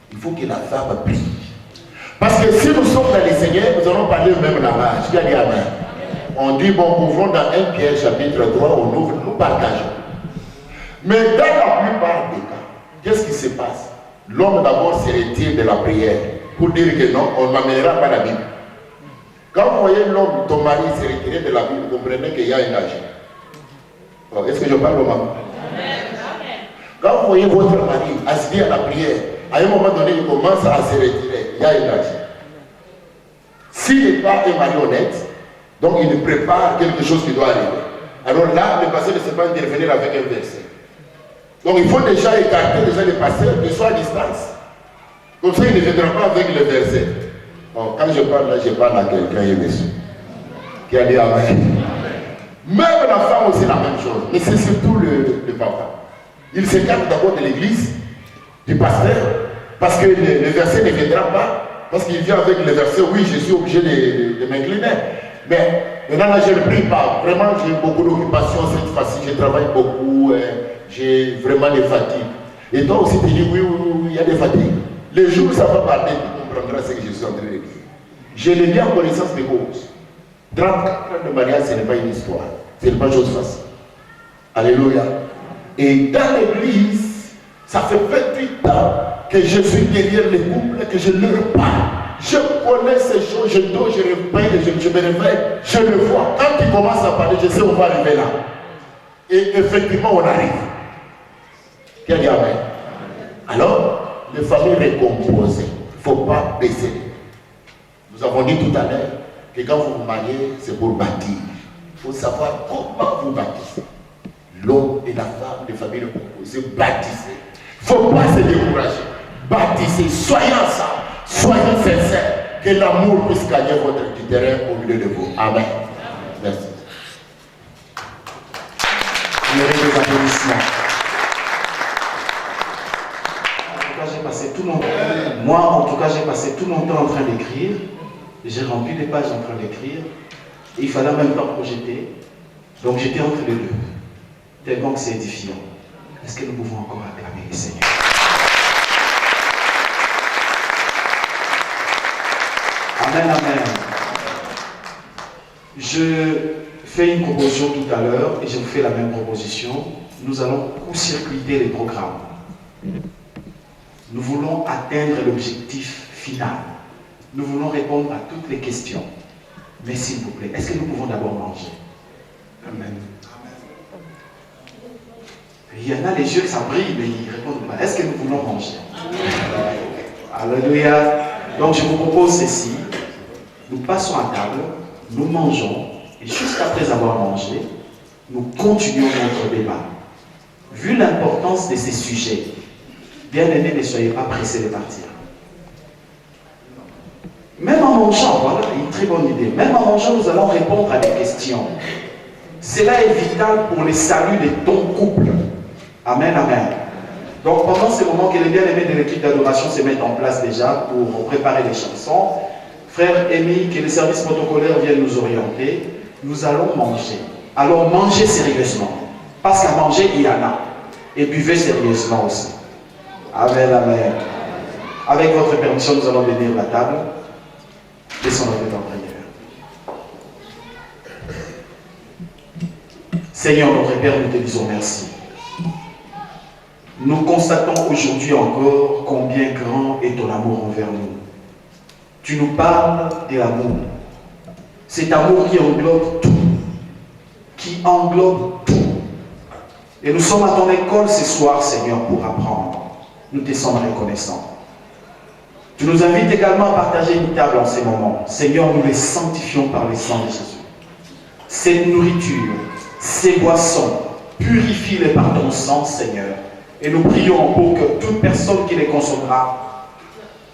[SPEAKER 6] Il faut que la femme prie. Parce que si nous sommes dans les Seigneurs, nous allons parler le même langage. Qui a dit amen? on dit, bon, pouvons dans 1 Pierre chapitre 3, on ouvre, nous partageons. Mais dans la plupart des cas, qu'est-ce qui se passe? L'homme d'abord se retire de la prière pour dire que non, on n'amènera pas la Bible. Quand vous voyez l'homme, ton mari se retirer de la Bible, vous comprenez qu'il y a un danger. Oh, est-ce que je parle au maman? Quand vous voyez votre mari assis à la prière, à un moment donné, il commence à se retirer, il y a un danger. S'il n'est pas un mari honnête, donc il prépare quelque chose qui doit arriver. Alors là, le pasteur ne sait pas intervenir avec un verset. Donc il faut déjà écarter déjà les pasteurs qui sont à distance. Comme ça, il ne viendra pas avec le verset. Bon, quand je parle là, je parle à quelqu'un, qui a dit Amen. Même la femme aussi la même chose. Mais c'est surtout le papa. Il s'écarte d'abord de l'église, du pasteur, parce que le verset ne viendra pas. Parce qu'il vient avec le verset, oui, je suis obligé de m'incliner. Mais maintenant, là, je ne prie pas. Vraiment, j'ai beaucoup d'occupations cette fois-ci. Je travaille beaucoup. J'ai vraiment des fatigues. Et toi aussi, tu dis oui, il y a des fatigues. Le jour où ça va parler, tu comprendras ce que je suis en train de dire. Je l'ai mis en connaissance de cause. 34 ans de mariage, ce n'est pas une histoire. Ce n'est pas une chose facile. Alléluia. Et dans l'église, ça fait 28 ans que je suis derrière les couples, que je leur parle. Je connais ces choses, je dors, je réveille, je me réveille, je le vois. Quand il commence à parler, je sais où on va arriver là. Et effectivement, on arrive. Qui a dit Amen? Alors, les familles récomposées, il ne faut pas baisser. Nous avons dit tout à l'heure que quand vous vous mariez, c'est pour bâtir. Il faut savoir comment vous bâtissez. L'homme et la femme, les familles recomposées, bâtissez. Il ne faut pas se décourager. Bâtissez, soyez ensemble, soyez sincères, que l'amour puisse gagner votre terrain au milieu de vous. Amen. Merci.
[SPEAKER 7] Mérite des applaudissements. En tout cas, j'ai passé tout mon temps. Moi, en tout cas, j'ai passé tout mon temps en train d'écrire. J'ai rempli des pages en train d'écrire. Et il fallait en même temps projeter. Donc j'étais entre les deux. Tellement que c'est édifiant. Est-ce que nous pouvons encore acclamer le Seigneur? Amen, amen. Je fais une proposition tout à l'heure et je vous fais la même proposition. Nous allons court-circuiter les programmes. Nous voulons atteindre l'objectif final. Nous voulons répondre à toutes les questions. Mais s'il vous plaît, est-ce que nous pouvons d'abord manger? Amen. Il y en a les yeux, ça brille, mais ils répondent pas. Est-ce que nous voulons manger? Alléluia. Donc je vous propose ceci. Nous passons à table, nous mangeons, et juste après avoir mangé, nous continuons notre débat. Vu l'importance de ces sujets, bien-aimés, ne soyez pas pressés de partir. Même en mangeant, voilà une très bonne idée, même en mangeant, nous allons répondre à des questions. Cela est vital pour le salut de ton couple. Amen, amen. Donc pendant ce moment que les bien-aimés de l'équipe d'adoration se mettent en place déjà pour préparer les chansons, frère Émile, que les services protocolaires viennent nous orienter, nous allons manger. Alors mangez sérieusement, parce qu'à manger il y en a. Et buvez sérieusement aussi. Amen, amen. Avec votre permission, nous allons bénir la table. Laissons la tête en prière. Seigneur notre Père, nous te disons merci. Nous constatons aujourd'hui encore combien grand est ton amour envers nous. Tu nous parles de l'amour. Cet amour qui englobe tout. Qui englobe tout. Et nous sommes à ton école ce soir, Seigneur, pour apprendre. Nous te sommes reconnaissants. Tu nous invites également à partager une table en ces moments. Seigneur, nous les sanctifions par le sang de Jésus. Cette nourriture, ces boissons, purifie-les par ton sang, Seigneur. Et nous prions pour que toute personne qui les consommera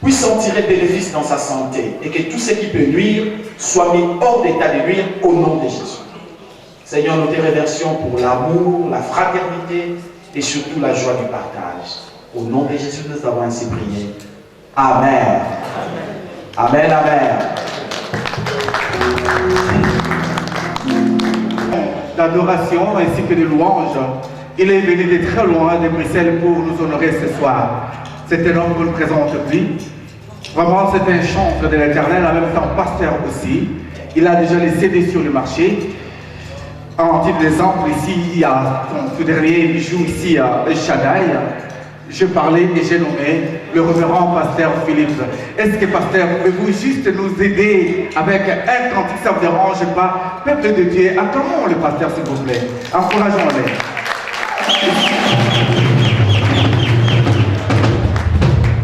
[SPEAKER 7] puisse en tirer bénéfice dans sa santé et que tout ce qui peut nuire soit mis hors d'état de nuire au nom de Jésus. Seigneur, nous te remercions pour l'amour, la fraternité et surtout la joie du partage. Au nom de Jésus, nous avons ainsi prié. Amen. Amen, amen.
[SPEAKER 5] D'adoration ainsi que de louange, il est venu de très loin de Bruxelles pour nous honorer ce soir. C'est un homme qu'on nous présente lui. Vraiment, c'est un chantre de l'Éternel, en même temps pasteur aussi. Il a déjà les CD sur le marché. En titre d'exemple, ici, il y a tout dernier bijou ici à Shaddai. Je parlais et j'ai nommé le révérend pasteur Philippe. Est-ce que pasteur, pouvez-vous juste nous aider avec un cantique, ça ne vous dérange pas? Peuple de Dieu, acclamons le pasteur s'il vous plaît. Encourageons-le.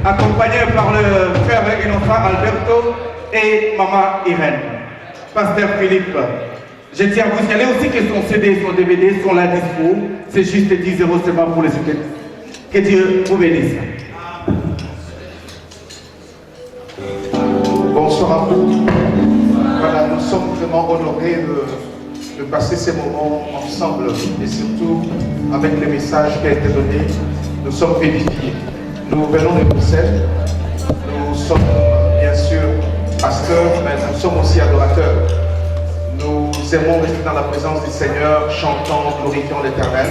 [SPEAKER 5] Accompagné par le frère innocent Alberto et maman Irène. Pasteur Philippe, je tiens à vous signaler aussi que son CD, son DVD sont là dispo. C'est juste 10 € seulement pour les soutenir. Que Dieu vous bénisse.
[SPEAKER 4] Bonsoir à vous. Voilà, nous sommes vraiment honorés de passer ces moments ensemble et surtout avec le message qui a été donné. Nous sommes édifiés. Nous venons de Bruxelles. Nous sommes bien sûr pasteurs, mais nous sommes aussi adorateurs. Nous aimons rester dans la présence du Seigneur, chantant, glorifiant l'Éternel.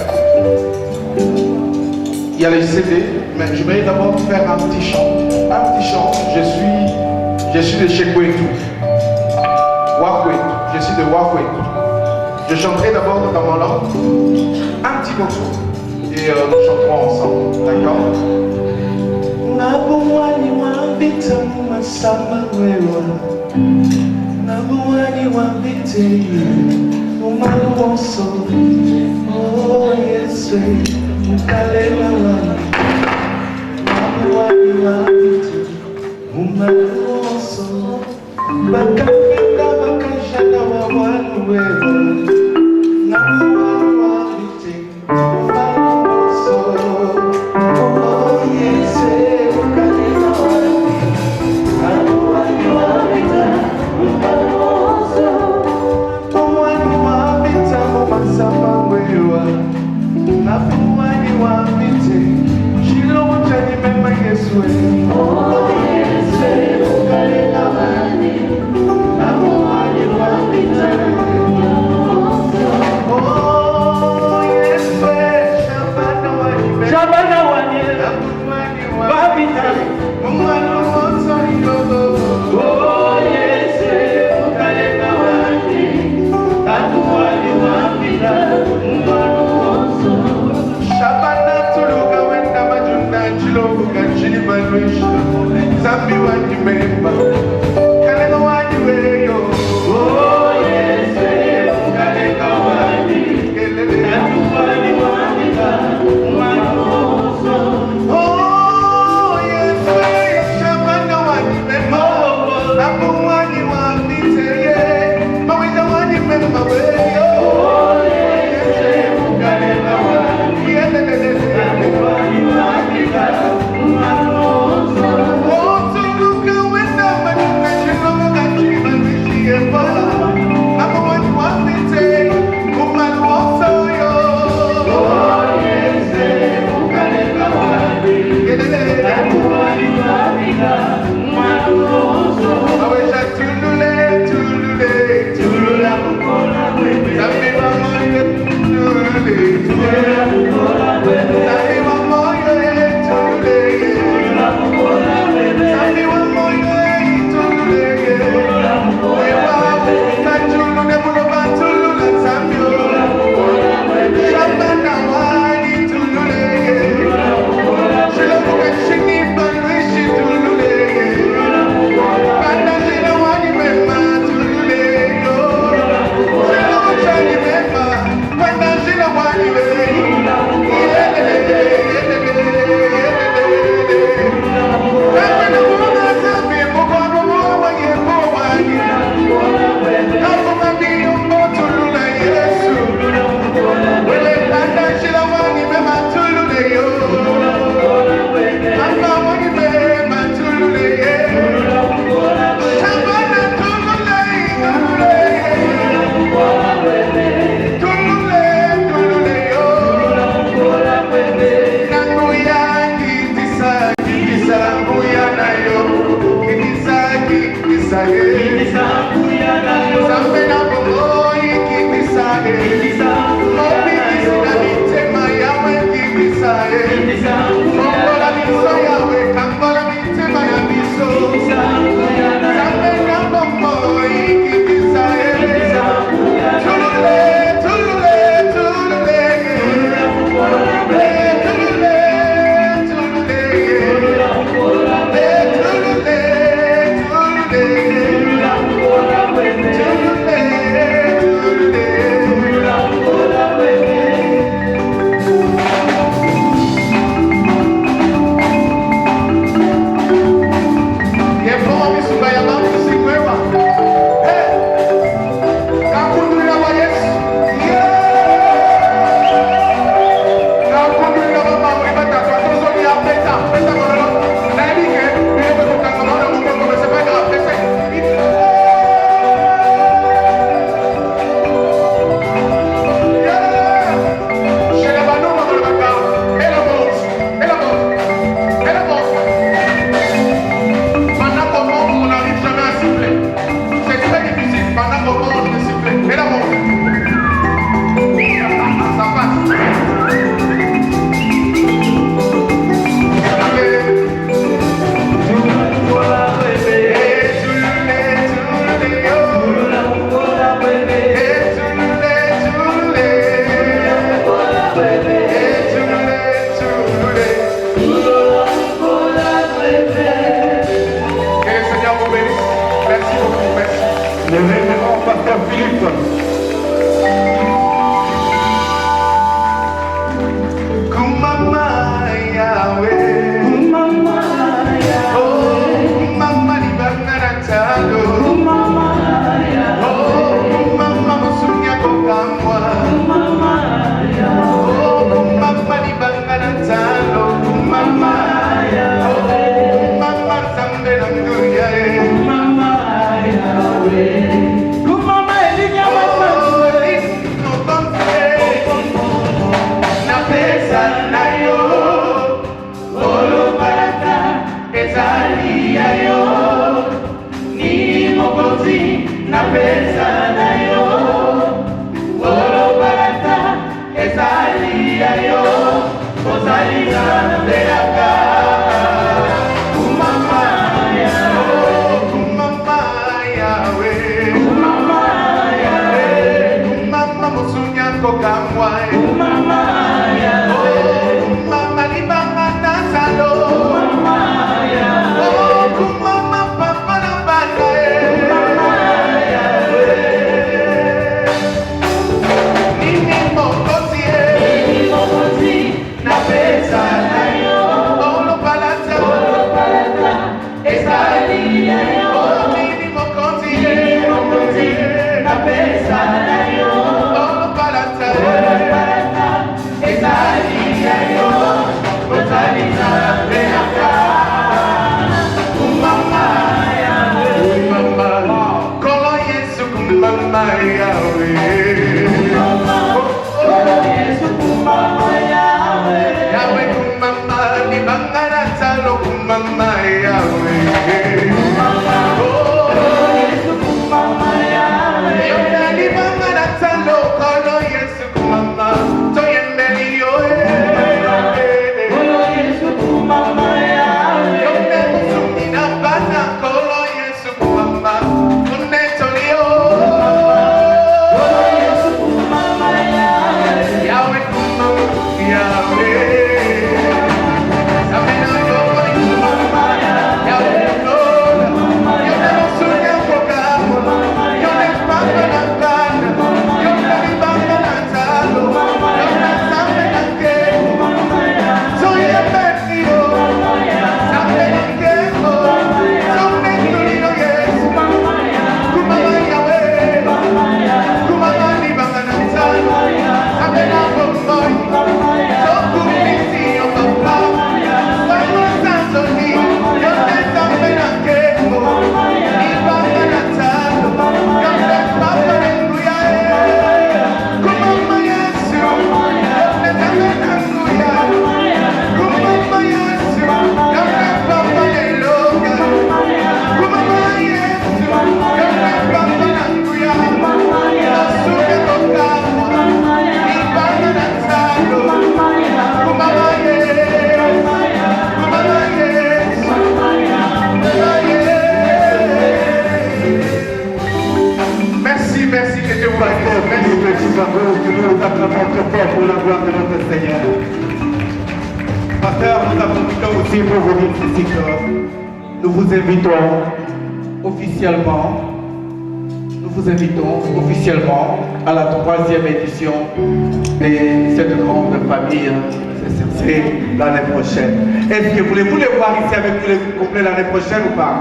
[SPEAKER 4] Il y a les CD, mais je vais d'abord faire un petit chant. Un petit chant. Je suis de chez Kwetu. Wakwetu. Je suis de Wakwetu. Je chanterai d'abord dans ma langue un petit morceau et nous chanterons ensemble. D'accord?
[SPEAKER 2] Nabuwani wambite masama wewa. Nabuwani wambite umaluoso. Oh Yesu. Mukalela wana Nabuwani wambite umaluoso. Bakafika bakashana wawanu wewa. Nabuwani wambite umaluoso. Oh Yesu. Mukalela wana Nabuwani wambite umaluoso. Nabuwani wambite umasama wewa. Nabuwani wambite Shilo mchani mema Yesu. Oh Yesu Mukalela wani Nabuwani wambite Oh Yesu Shabana wani Shabana wani Nabuwani wambite Mumano moto yogo Oh Yesu Mukalela wani Nabuwani wambite Mumano Shabana tuluga wenda majunda chilogu kanchini balwish Zambi wani memba Kalega wani weyo Oh Yesu Kalega wani Nabu wani wani Oh Yesu Shabana wani memba Nabu wani wani teye Mawida wani memba weyo Oh Yesu Kalega wani
[SPEAKER 8] grippe. Kumama Yahweh, Kumama Yahweh, oh Kumama libangana talo, Kumama Yahweh, oh Kumama musunya kokamwa, Kumama Yahweh, oh Kumama libangana talo, Kumama Yahweh, oh Kumama zambe na mduya, Kumama Yahweh, Kumama elinya mama, no konfe, na pesa na yo, olo baraka ezali ya yo, ni mokozi na pesa na yo, olo baraka ezali ya yo, ozali na belaka. Kumama Yahweh, Kumama Yahweh, Kumama Yahweh, Kumama musunya kokamwa, Kumama Yahweh, Kumama libanga nasalo, Kumama Yahweh, oh Kumama papa na bana, Kumama Yahweh, nini mokozi na pesa na yo, olo palata ezali ya yo, nini mokozi na pesa na yo, olo palata ezali ya yo, ozali na belaka. Kumama Yahweh, Kumama, kolo Yesu Kumama Yahweh, kolo Yesu Kumama Yahweh, Yahweh Kumama libangana talo, Kumama Yahweh, kolo Yesu Kumama Yahweh, yona libangana talo, kolo Yesu Kumama, toyembeli yo, kolo Yesu Kumama Yahweh, yona musumi na bana, kolo Yesu Kumama, une tolio, kolo Yesu Kumama Yahweh, Yahweh Kumama Yahweh, Samena yo Kumama Yahweh, yona musunya kokamwa, yona papa na bana, yona libanga na talo, yona samena ke, soye benio, samena ke, soye tulino Yesu, Kumama Yahweh, Kumama libanga na talo, samena bomboi, sokumisi yo papa, wamo sanzoni, yona samena ke, libanga na talo, yona papa nenguya, Kumama Yesu, yona samena nguya, Kumama Yesu, yona papa neloga, Kumama Yesu, yona papa nanguya, asuke kokamwa, libanga na talo, Kumama Yesu, Kumama Yesu, Kumama Yesu. Merci, merci, que Dieu vous accorde. Merci, petit papa, que nous nous acclamons très fort pour la gloire de notre Seigneur. Pasteur, nous avons du temps aussi pour vous dire ceci que nous vous invitons officiellement à la 3e édition de cette grande famille CCC l'année prochaine. Est-ce que voulez-vous les voir ici avec tous les complets l'année prochaine ou pas?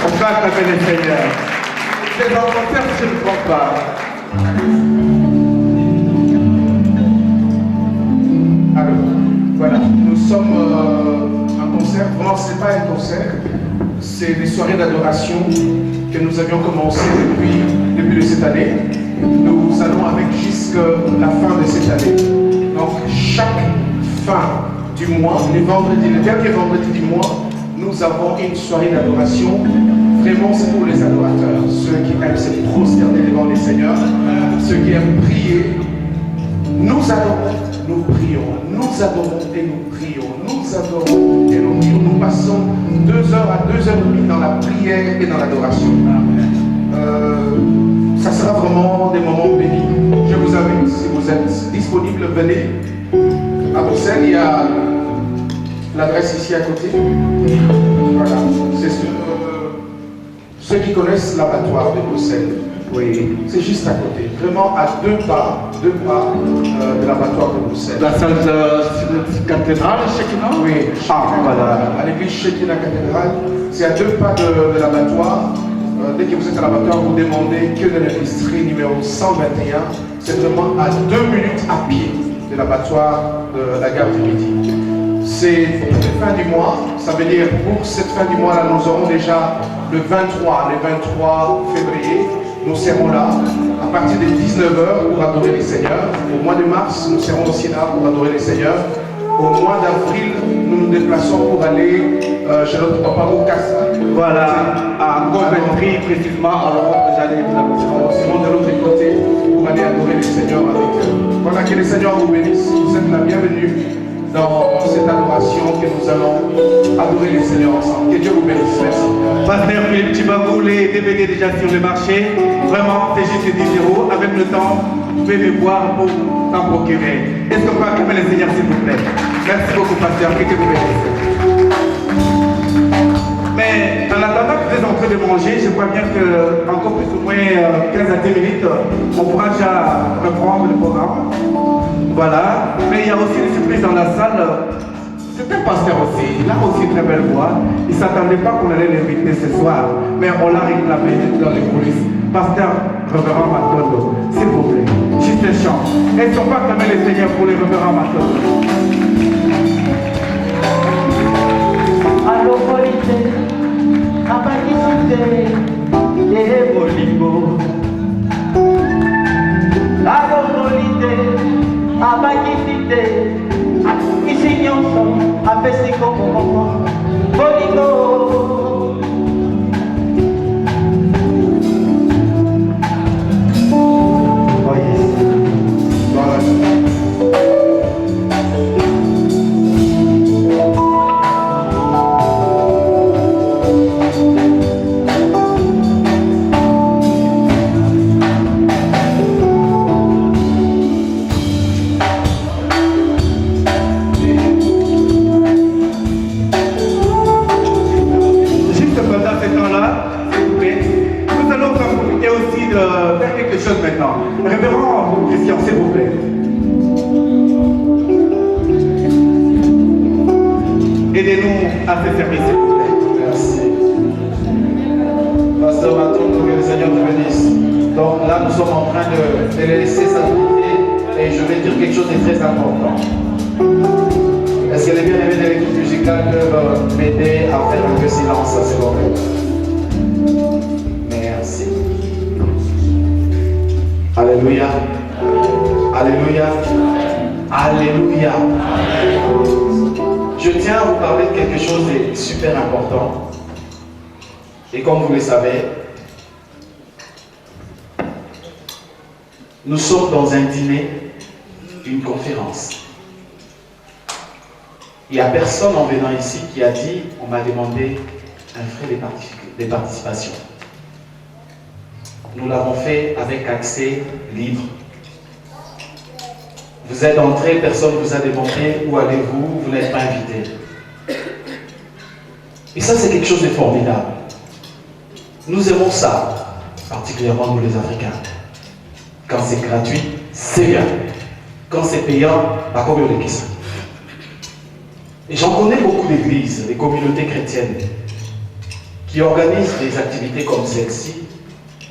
[SPEAKER 8] On va acclamer le Seigneur. C'est en concert, je ne crois pas.
[SPEAKER 4] Alors, voilà, nous sommes en concert. Vraiment, ce n'est pas un concert, c'est des soirées d'adoration que nous avions commencé depuis le début de cette année. Nous allons avec jusqu'à la fin de cette année. Donc, chaque fin du mois, le dernier vendredi du mois, nous avons une soirée d'adoration. Vraiment, c'est pour les adorateurs, ceux qui aiment se prosterner devant les seigneurs, ceux qui aiment prier. Nous adorons, nous prions, nous adorons et nous prions, nous adorons et nous prions. Nous passons 2 heures à 2h30 dans la prière et dans l'adoration. Ça sera vraiment des moments bénis. Je vous invite, si vous êtes disponible, venez. À Bruxelles, il y a l'adresse ici à côté. Voilà, c'est sur Ceux qui connaissent l'abattoir de Bruxelles, oui, c'est juste à côté, vraiment à deux pas de l'abattoir de Bruxelles.
[SPEAKER 8] La salle de cathédrale, Shekinah?
[SPEAKER 4] Oui, voilà. À l'église Shekinah cathédrale, c'est à 2 pas de l'abattoir. Dès que vous êtes à l'abattoir, vous demandez que de l'épicerie numéro 121. C'est vraiment à 2 minutes à pied de l'abattoir de la gare du Midi. C'est fin du mois, ça veut dire pour cette fin du mois là, nous aurons déjà le 23 février, nous serons là à partir de 19h pour adorer les Seigneurs. Au mois de mars, nous serons aussi là pour adorer les Seigneurs. Au mois d'avril, nous nous déplaçons pour aller chez notre papa Mukasa.
[SPEAKER 8] Voilà, à Coventry précisément, alors j'allais vous annoncer.
[SPEAKER 4] Nous serons de l'autre côté pour aller adorer les Seigneurs avec eux. Voilà, que les Seigneurs vous bénissent. Vous êtes la bienvenue dans cette adoration que nous allons adorer les Seigneurs ensemble. Que Dieu vous bénisse. Merci.
[SPEAKER 8] Pasteur Philippe Tibagou, les DVD déjà sur le marché. Vraiment, c'est juste 10 €. Avec le temps, vous pouvez les voir pour s'en procurer. Est-ce qu'on peut acclamer les Seigneurs, s'il vous plaît? Merci beaucoup, Pasteur. Que Dieu vous bénisse. Mais en attendant que vous êtes en train de manger, je crois bien que encore plus ou moins 15 à 10 minutes, on pourra déjà reprendre le programme. Voilà. Mais il y a aussi des surprises dans la salle. C'est un pasteur aussi. Il a aussi une très belle voix. Il ne s'attendait pas qu'on allait l'inviter ce soir. Mais on l'a réclamé dans les coulisses. Pasteur Révérend Matondo, s'il vous plaît. Juste un chant. Est-ce qu'on peut acclamer les Seigneurs pour les Révérend Matondo?
[SPEAKER 2] Allo volite, abakisite, bolingo. Allo volite, abakisite, isi nyonso, apesi kokoko, bolingo.
[SPEAKER 4] Oh yes. Voilà.
[SPEAKER 8] Faire quelque chose maintenant. Révérend Christian, s'il vous plaît. Aidez-nous à ce service, s'il vous plaît.
[SPEAKER 7] Merci. Pasteur Matondo, que le Seigneur te bénisse. Donc là, nous sommes en train de laisser s'inviter et je vais dire quelque chose de très important. Est-ce que les bien-aimés de l'équipe musicale peuvent m'aider à faire un peu silence à ce moment? Merci. Alléluia. Alléluia. Alléluia. Je tiens à vous parler de quelque chose de super important. Et comme vous le savez, nous sommes dans un dîner, une conférence. Il n'y a personne en venant ici qui a dit, on m'a demandé un frais de participation. Nous l'avons fait avec accès libre. Vous êtes entré, personne ne vous a demandé où allez-vous, vous n'êtes pas invité. Et ça, c'est quelque chose de formidable. Nous aimons ça, particulièrement nous les Africains. Quand c'est gratuit, c'est bien. Quand c'est payant, pas comme le ça. Et j'en connais beaucoup d'églises, des communautés chrétiennes, qui organisent des activités comme celle-ci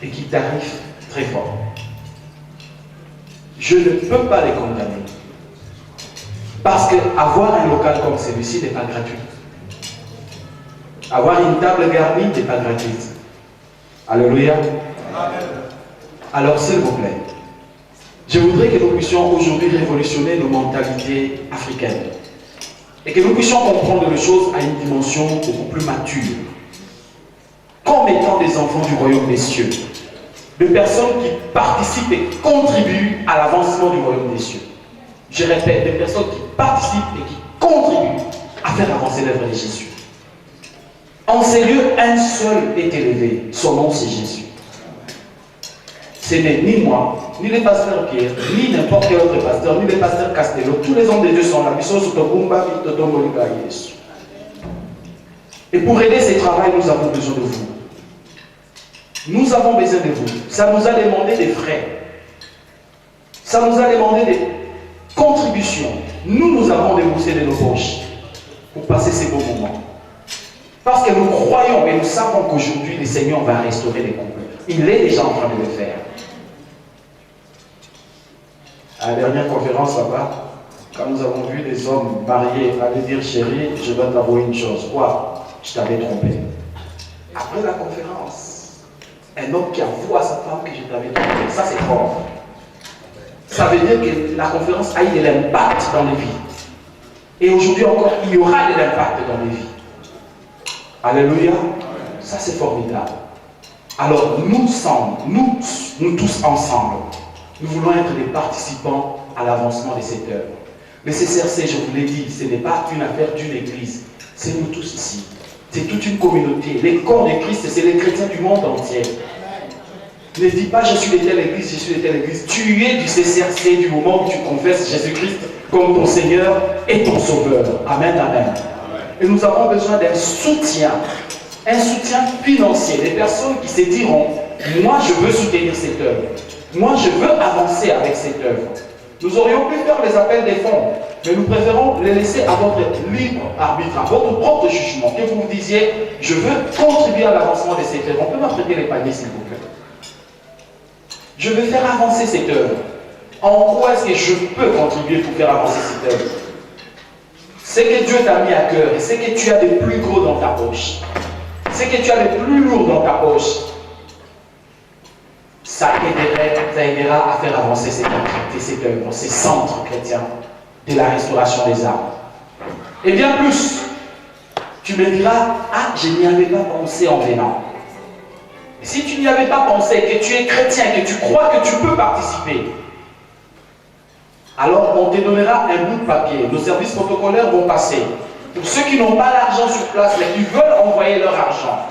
[SPEAKER 7] et qui tarifent très fort. Je ne peux pas les condamner. Parce qu'avoir un local comme celui-ci n'est pas gratuit. Avoir une table garnie n'est pas gratuite. Alléluia. Alors, s'il vous plaît, je voudrais que nous puissions aujourd'hui révolutionner nos mentalités africaines. Et que nous puissions comprendre les choses à une dimension beaucoup plus mature. Comme étant des enfants du royaume des cieux. De personnes qui participent et contribuent à l'avancement du royaume des cieux. Je répète, des personnes qui participent et qui contribuent à faire avancer l'œuvre de Jésus. En ces lieux, un seul est élevé. Son nom, c'est Jésus. Ce n'est ni moi, ni le pasteur Pierre, ni n'importe quel autre pasteur, ni le pasteur Castello. Tous les hommes de Dieu sont là. Et pour aider ce travail, nous avons besoin de vous. Nous avons besoin de vous. Ça nous a demandé des frais. Ça nous a demandé des contributions. Nous avons déboursé de nos poches pour passer ces beaux moments. Parce que nous croyons et nous savons qu'aujourd'hui, le Seigneur va restaurer les couples. Il est déjà en train de le faire. À la dernière conférence là-bas, quand nous avons vu des hommes mariés aller dire chérie, je dois t'avouer une chose. Quoi? Je t'avais trompé. Après la conférence, un homme qui avoue à sa femme que je t'avais trompé, ça c'est fort. Ça veut dire que la conférence a eu de l'impact dans les vies. Et aujourd'hui encore, il y aura de l'impact dans les vies. Alléluia. Ça c'est formidable. Alors nous tous ensemble, nous voulons être des participants à l'avancement de cette œuvre. Le CCRC, je vous l'ai dit, ce n'est pas une affaire d'une église, c'est nous tous ici. C'est toute une communauté. Les corps de Christ, c'est les chrétiens du monde entier. Ne dis pas je suis de telle église, je suis de telle église. Tu es du CCRC du moment où tu confesses Jésus-Christ comme ton Seigneur et ton Sauveur. Amen, amen. Et nous avons besoin d'un soutien financier. Des personnes qui se diront, moi je veux soutenir cette œuvre. Moi je veux avancer avec cette œuvre. Nous aurions pu faire les appels des fonds, mais nous préférons les laisser à votre libre arbitre, à votre propre jugement. Que vous vous disiez, je veux contribuer à l'avancement de cette œuvre. On peut m'apprêter les paniers s'il vous plaît. Je veux faire avancer cette œuvre. En quoi est-ce que je peux contribuer pour faire avancer cette œuvre? C'est que Dieu t'a mis à cœur et c'est que tu as des plus gros dans ta poche. C'est que tu as les plus lourds dans ta poche. Ça aidera à faire avancer cette activité, cette œuvre, ces centres chrétiens de la restauration des âmes. Et bien plus, tu me diras, ah, je n'y avais pas pensé en venant. Et si tu n'y avais pas pensé, que tu es chrétien, que tu crois que tu peux participer, alors on te donnera un bout de papier. Nos services protocolaires vont passer. Pour ceux qui n'ont pas l'argent sur place, mais qui veulent envoyer leur argent,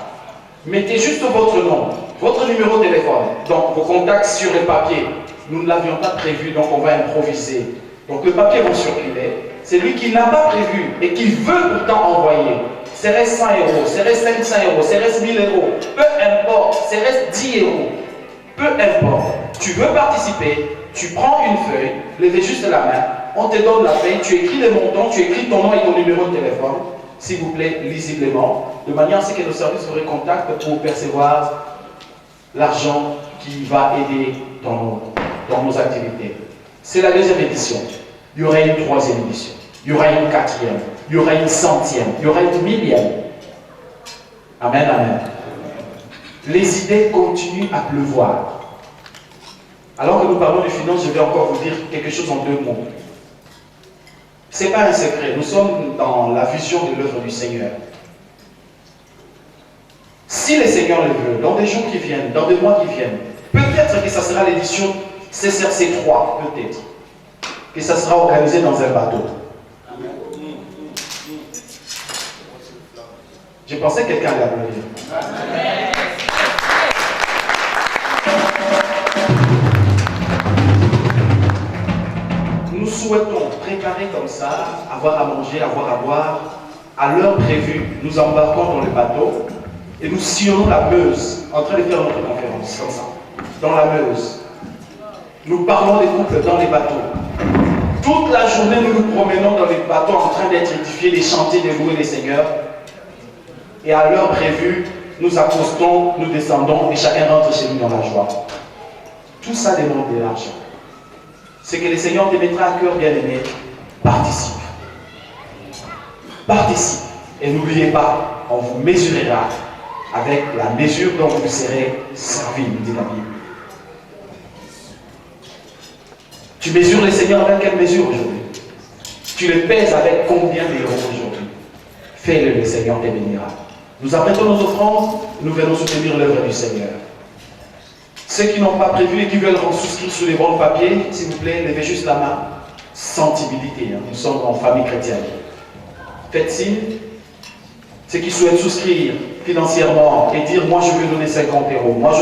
[SPEAKER 7] mettez juste votre nom, votre numéro de téléphone, donc vos contacts sur le papier. Nous ne l'avions pas prévu, donc on va improviser. Donc le papier va circuler. Celui qui n'a pas prévu et qui veut pourtant envoyer, serait 100 €, serait 500 €, serait 1000 €, peu importe, serait 10 €, peu importe. Tu veux participer, tu prends une feuille, levez juste la main, on te donne la feuille, tu écris les montants, tu écris ton nom et ton numéro de téléphone, s'il vous plaît, lisiblement, de manière à ce que nos services vous recontactent pour percevoir l'argent qui va aider dans nos activités. C'est la deuxième édition. Il y aura une troisième édition. Il y aura une quatrième. Il y aura une centième. Il y aura une millième. Amen, amen. Les idées continuent à pleuvoir. Alors que nous parlons de finances, je vais encore vous dire quelque chose en 2 mots. Ce n'est pas un secret. Nous sommes dans la vision de l'œuvre du Seigneur. Si le Seigneur le veut, dans des jours qui viennent, dans des mois qui viennent, peut-être que ça sera l'édition CCRC 3, peut-être. Que ça sera organisé dans un bateau. Je pensais que quelqu'un allait applaudir. Nous souhaitons préparer comme ça, avoir à manger, avoir à boire. À l'heure prévue, nous embarquons dans le bateau et nous sillonnons la Meuse, en train de faire notre conférence, comme ça, dans la Meuse. Nous parlons des couples dans les bateaux. Toute la journée, nous nous promenons dans les bateaux en train d'être édifiés, de chanter, de louer les seigneurs. Et à l'heure prévue, nous accostons, nous descendons et chacun rentre chez nous dans la joie. Tout ça demande de l'argent. Ce que le Seigneur te mettra à cœur, bien-aimé, participe. Participe. Et n'oubliez pas, on vous mesurera avec la mesure dont vous serez servi, nous dit la Bible. Tu mesures le Seigneur avec quelle mesure aujourd'hui? Tu le pèses avec combien d'euros aujourd'hui? Fais-le, le Seigneur te bénira. Nous apprêtons nos offrandes, nous venons soutenir l'œuvre du Seigneur. Ceux qui n'ont pas prévu et qui veulent souscrire sous les bons papiers, s'il vous plaît, levez juste la main. Sensibilité, hein. Nous sommes en famille chrétienne. Faites signe. Ceux qui souhaitent souscrire financièrement et dire, moi je veux donner 50 €, moi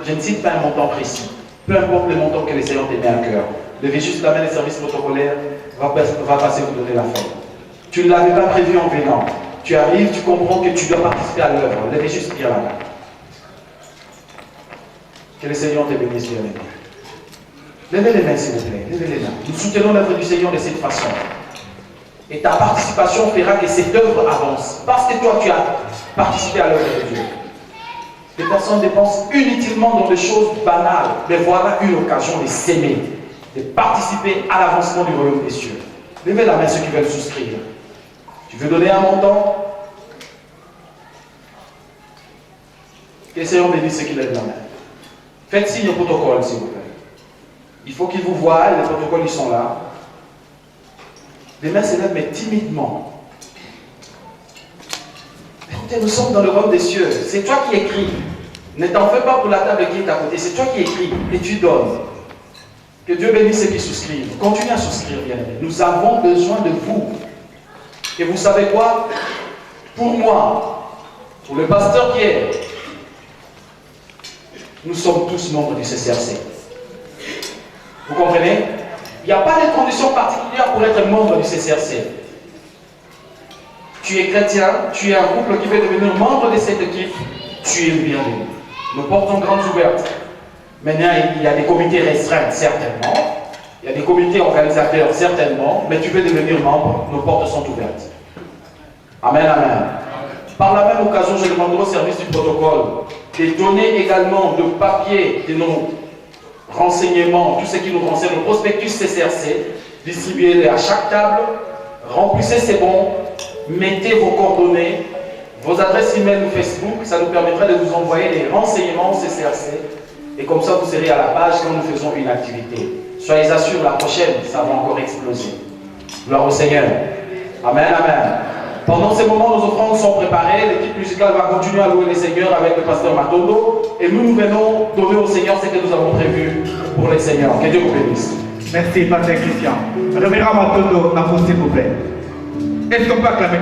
[SPEAKER 7] je ne cite pas un montant précis. Peu importe le montant que le Seigneur te met à cœur. Levez juste la main, les services protocolaires va passer vous donner la feuille. Tu ne l'avais pas prévu en venant. Tu arrives, tu comprends que tu dois participer à l'œuvre. Levez juste bien la main. Que le Seigneur te bénisse, bien aimé. Levez les mains, s'il vous plaît. Levez les mains. Nous soutenons l'œuvre du Seigneur de cette façon. Et ta participation fera que cette œuvre avance. Parce que toi, tu as participé à l'œuvre de Dieu. Les personnes dépensent inutilement dans des choses banales. Mais voilà une occasion de s'aimer, de participer à l'avancement du royaume des cieux. Levez la main ceux qui veulent souscrire. Tu veux donner un montant? Que le Seigneur bénisse ceux qui lèvent la main. Faites signe au protocole, s'il vous plaît. Il faut qu'ils vous voient, les protocoles, ils sont là. Les mains se lèvent, mais timidement. Écoutez, nous sommes dans le royaume des cieux. C'est toi qui écris. Ne t'en fais pas pour la table qui est à côté. C'est toi qui écris et tu donnes. Que Dieu bénisse ceux qui souscrivent. Continuez à souscrire, bien aimé. Nous avons besoin de vous. Et vous savez quoi? Pour moi, pour le pasteur Pierre, nous sommes tous membres du CCRC. Vous comprenez? Il n'y a pas de condition particulière pour être membre du CCRC. Tu es chrétien, tu es un couple qui veut devenir membre de cette équipe, tu es le bienvenu. Nos portes sont grandes ouvertes. Maintenant, il y a des comités restreints, certainement. Il y a des comités organisateurs, certainement. Mais tu veux devenir membre, nos portes sont ouvertes. Amen, amen. Par la même occasion, je demanderai au service du protocole de donner également de papier de nos renseignements, tout ce qui nous renseigne, le prospectus CCRC, distribuez-les à chaque table, remplissez ces bons, mettez vos coordonnées, vos adresses email ou Facebook, ça nous permettra de vous envoyer les renseignements au CCRC, et comme ça vous serez à la page quand nous faisons une activité. Soyez assurés, la prochaine, ça va encore exploser. Gloire au Seigneur. Amen, amen. Pendant ces moments, nos offrandes sont préparées. L'équipe musicale va continuer à louer les Seigneurs avec le pasteur Matondo. Et nous venons donner au Seigneur ce que nous avons prévu pour les Seigneurs. Que Dieu vous bénisse.
[SPEAKER 8] Merci, Pasteur Christian. Révérend Matondo, l'apôtre, s'il vous plaît. Est-ce qu'on peut acclamer?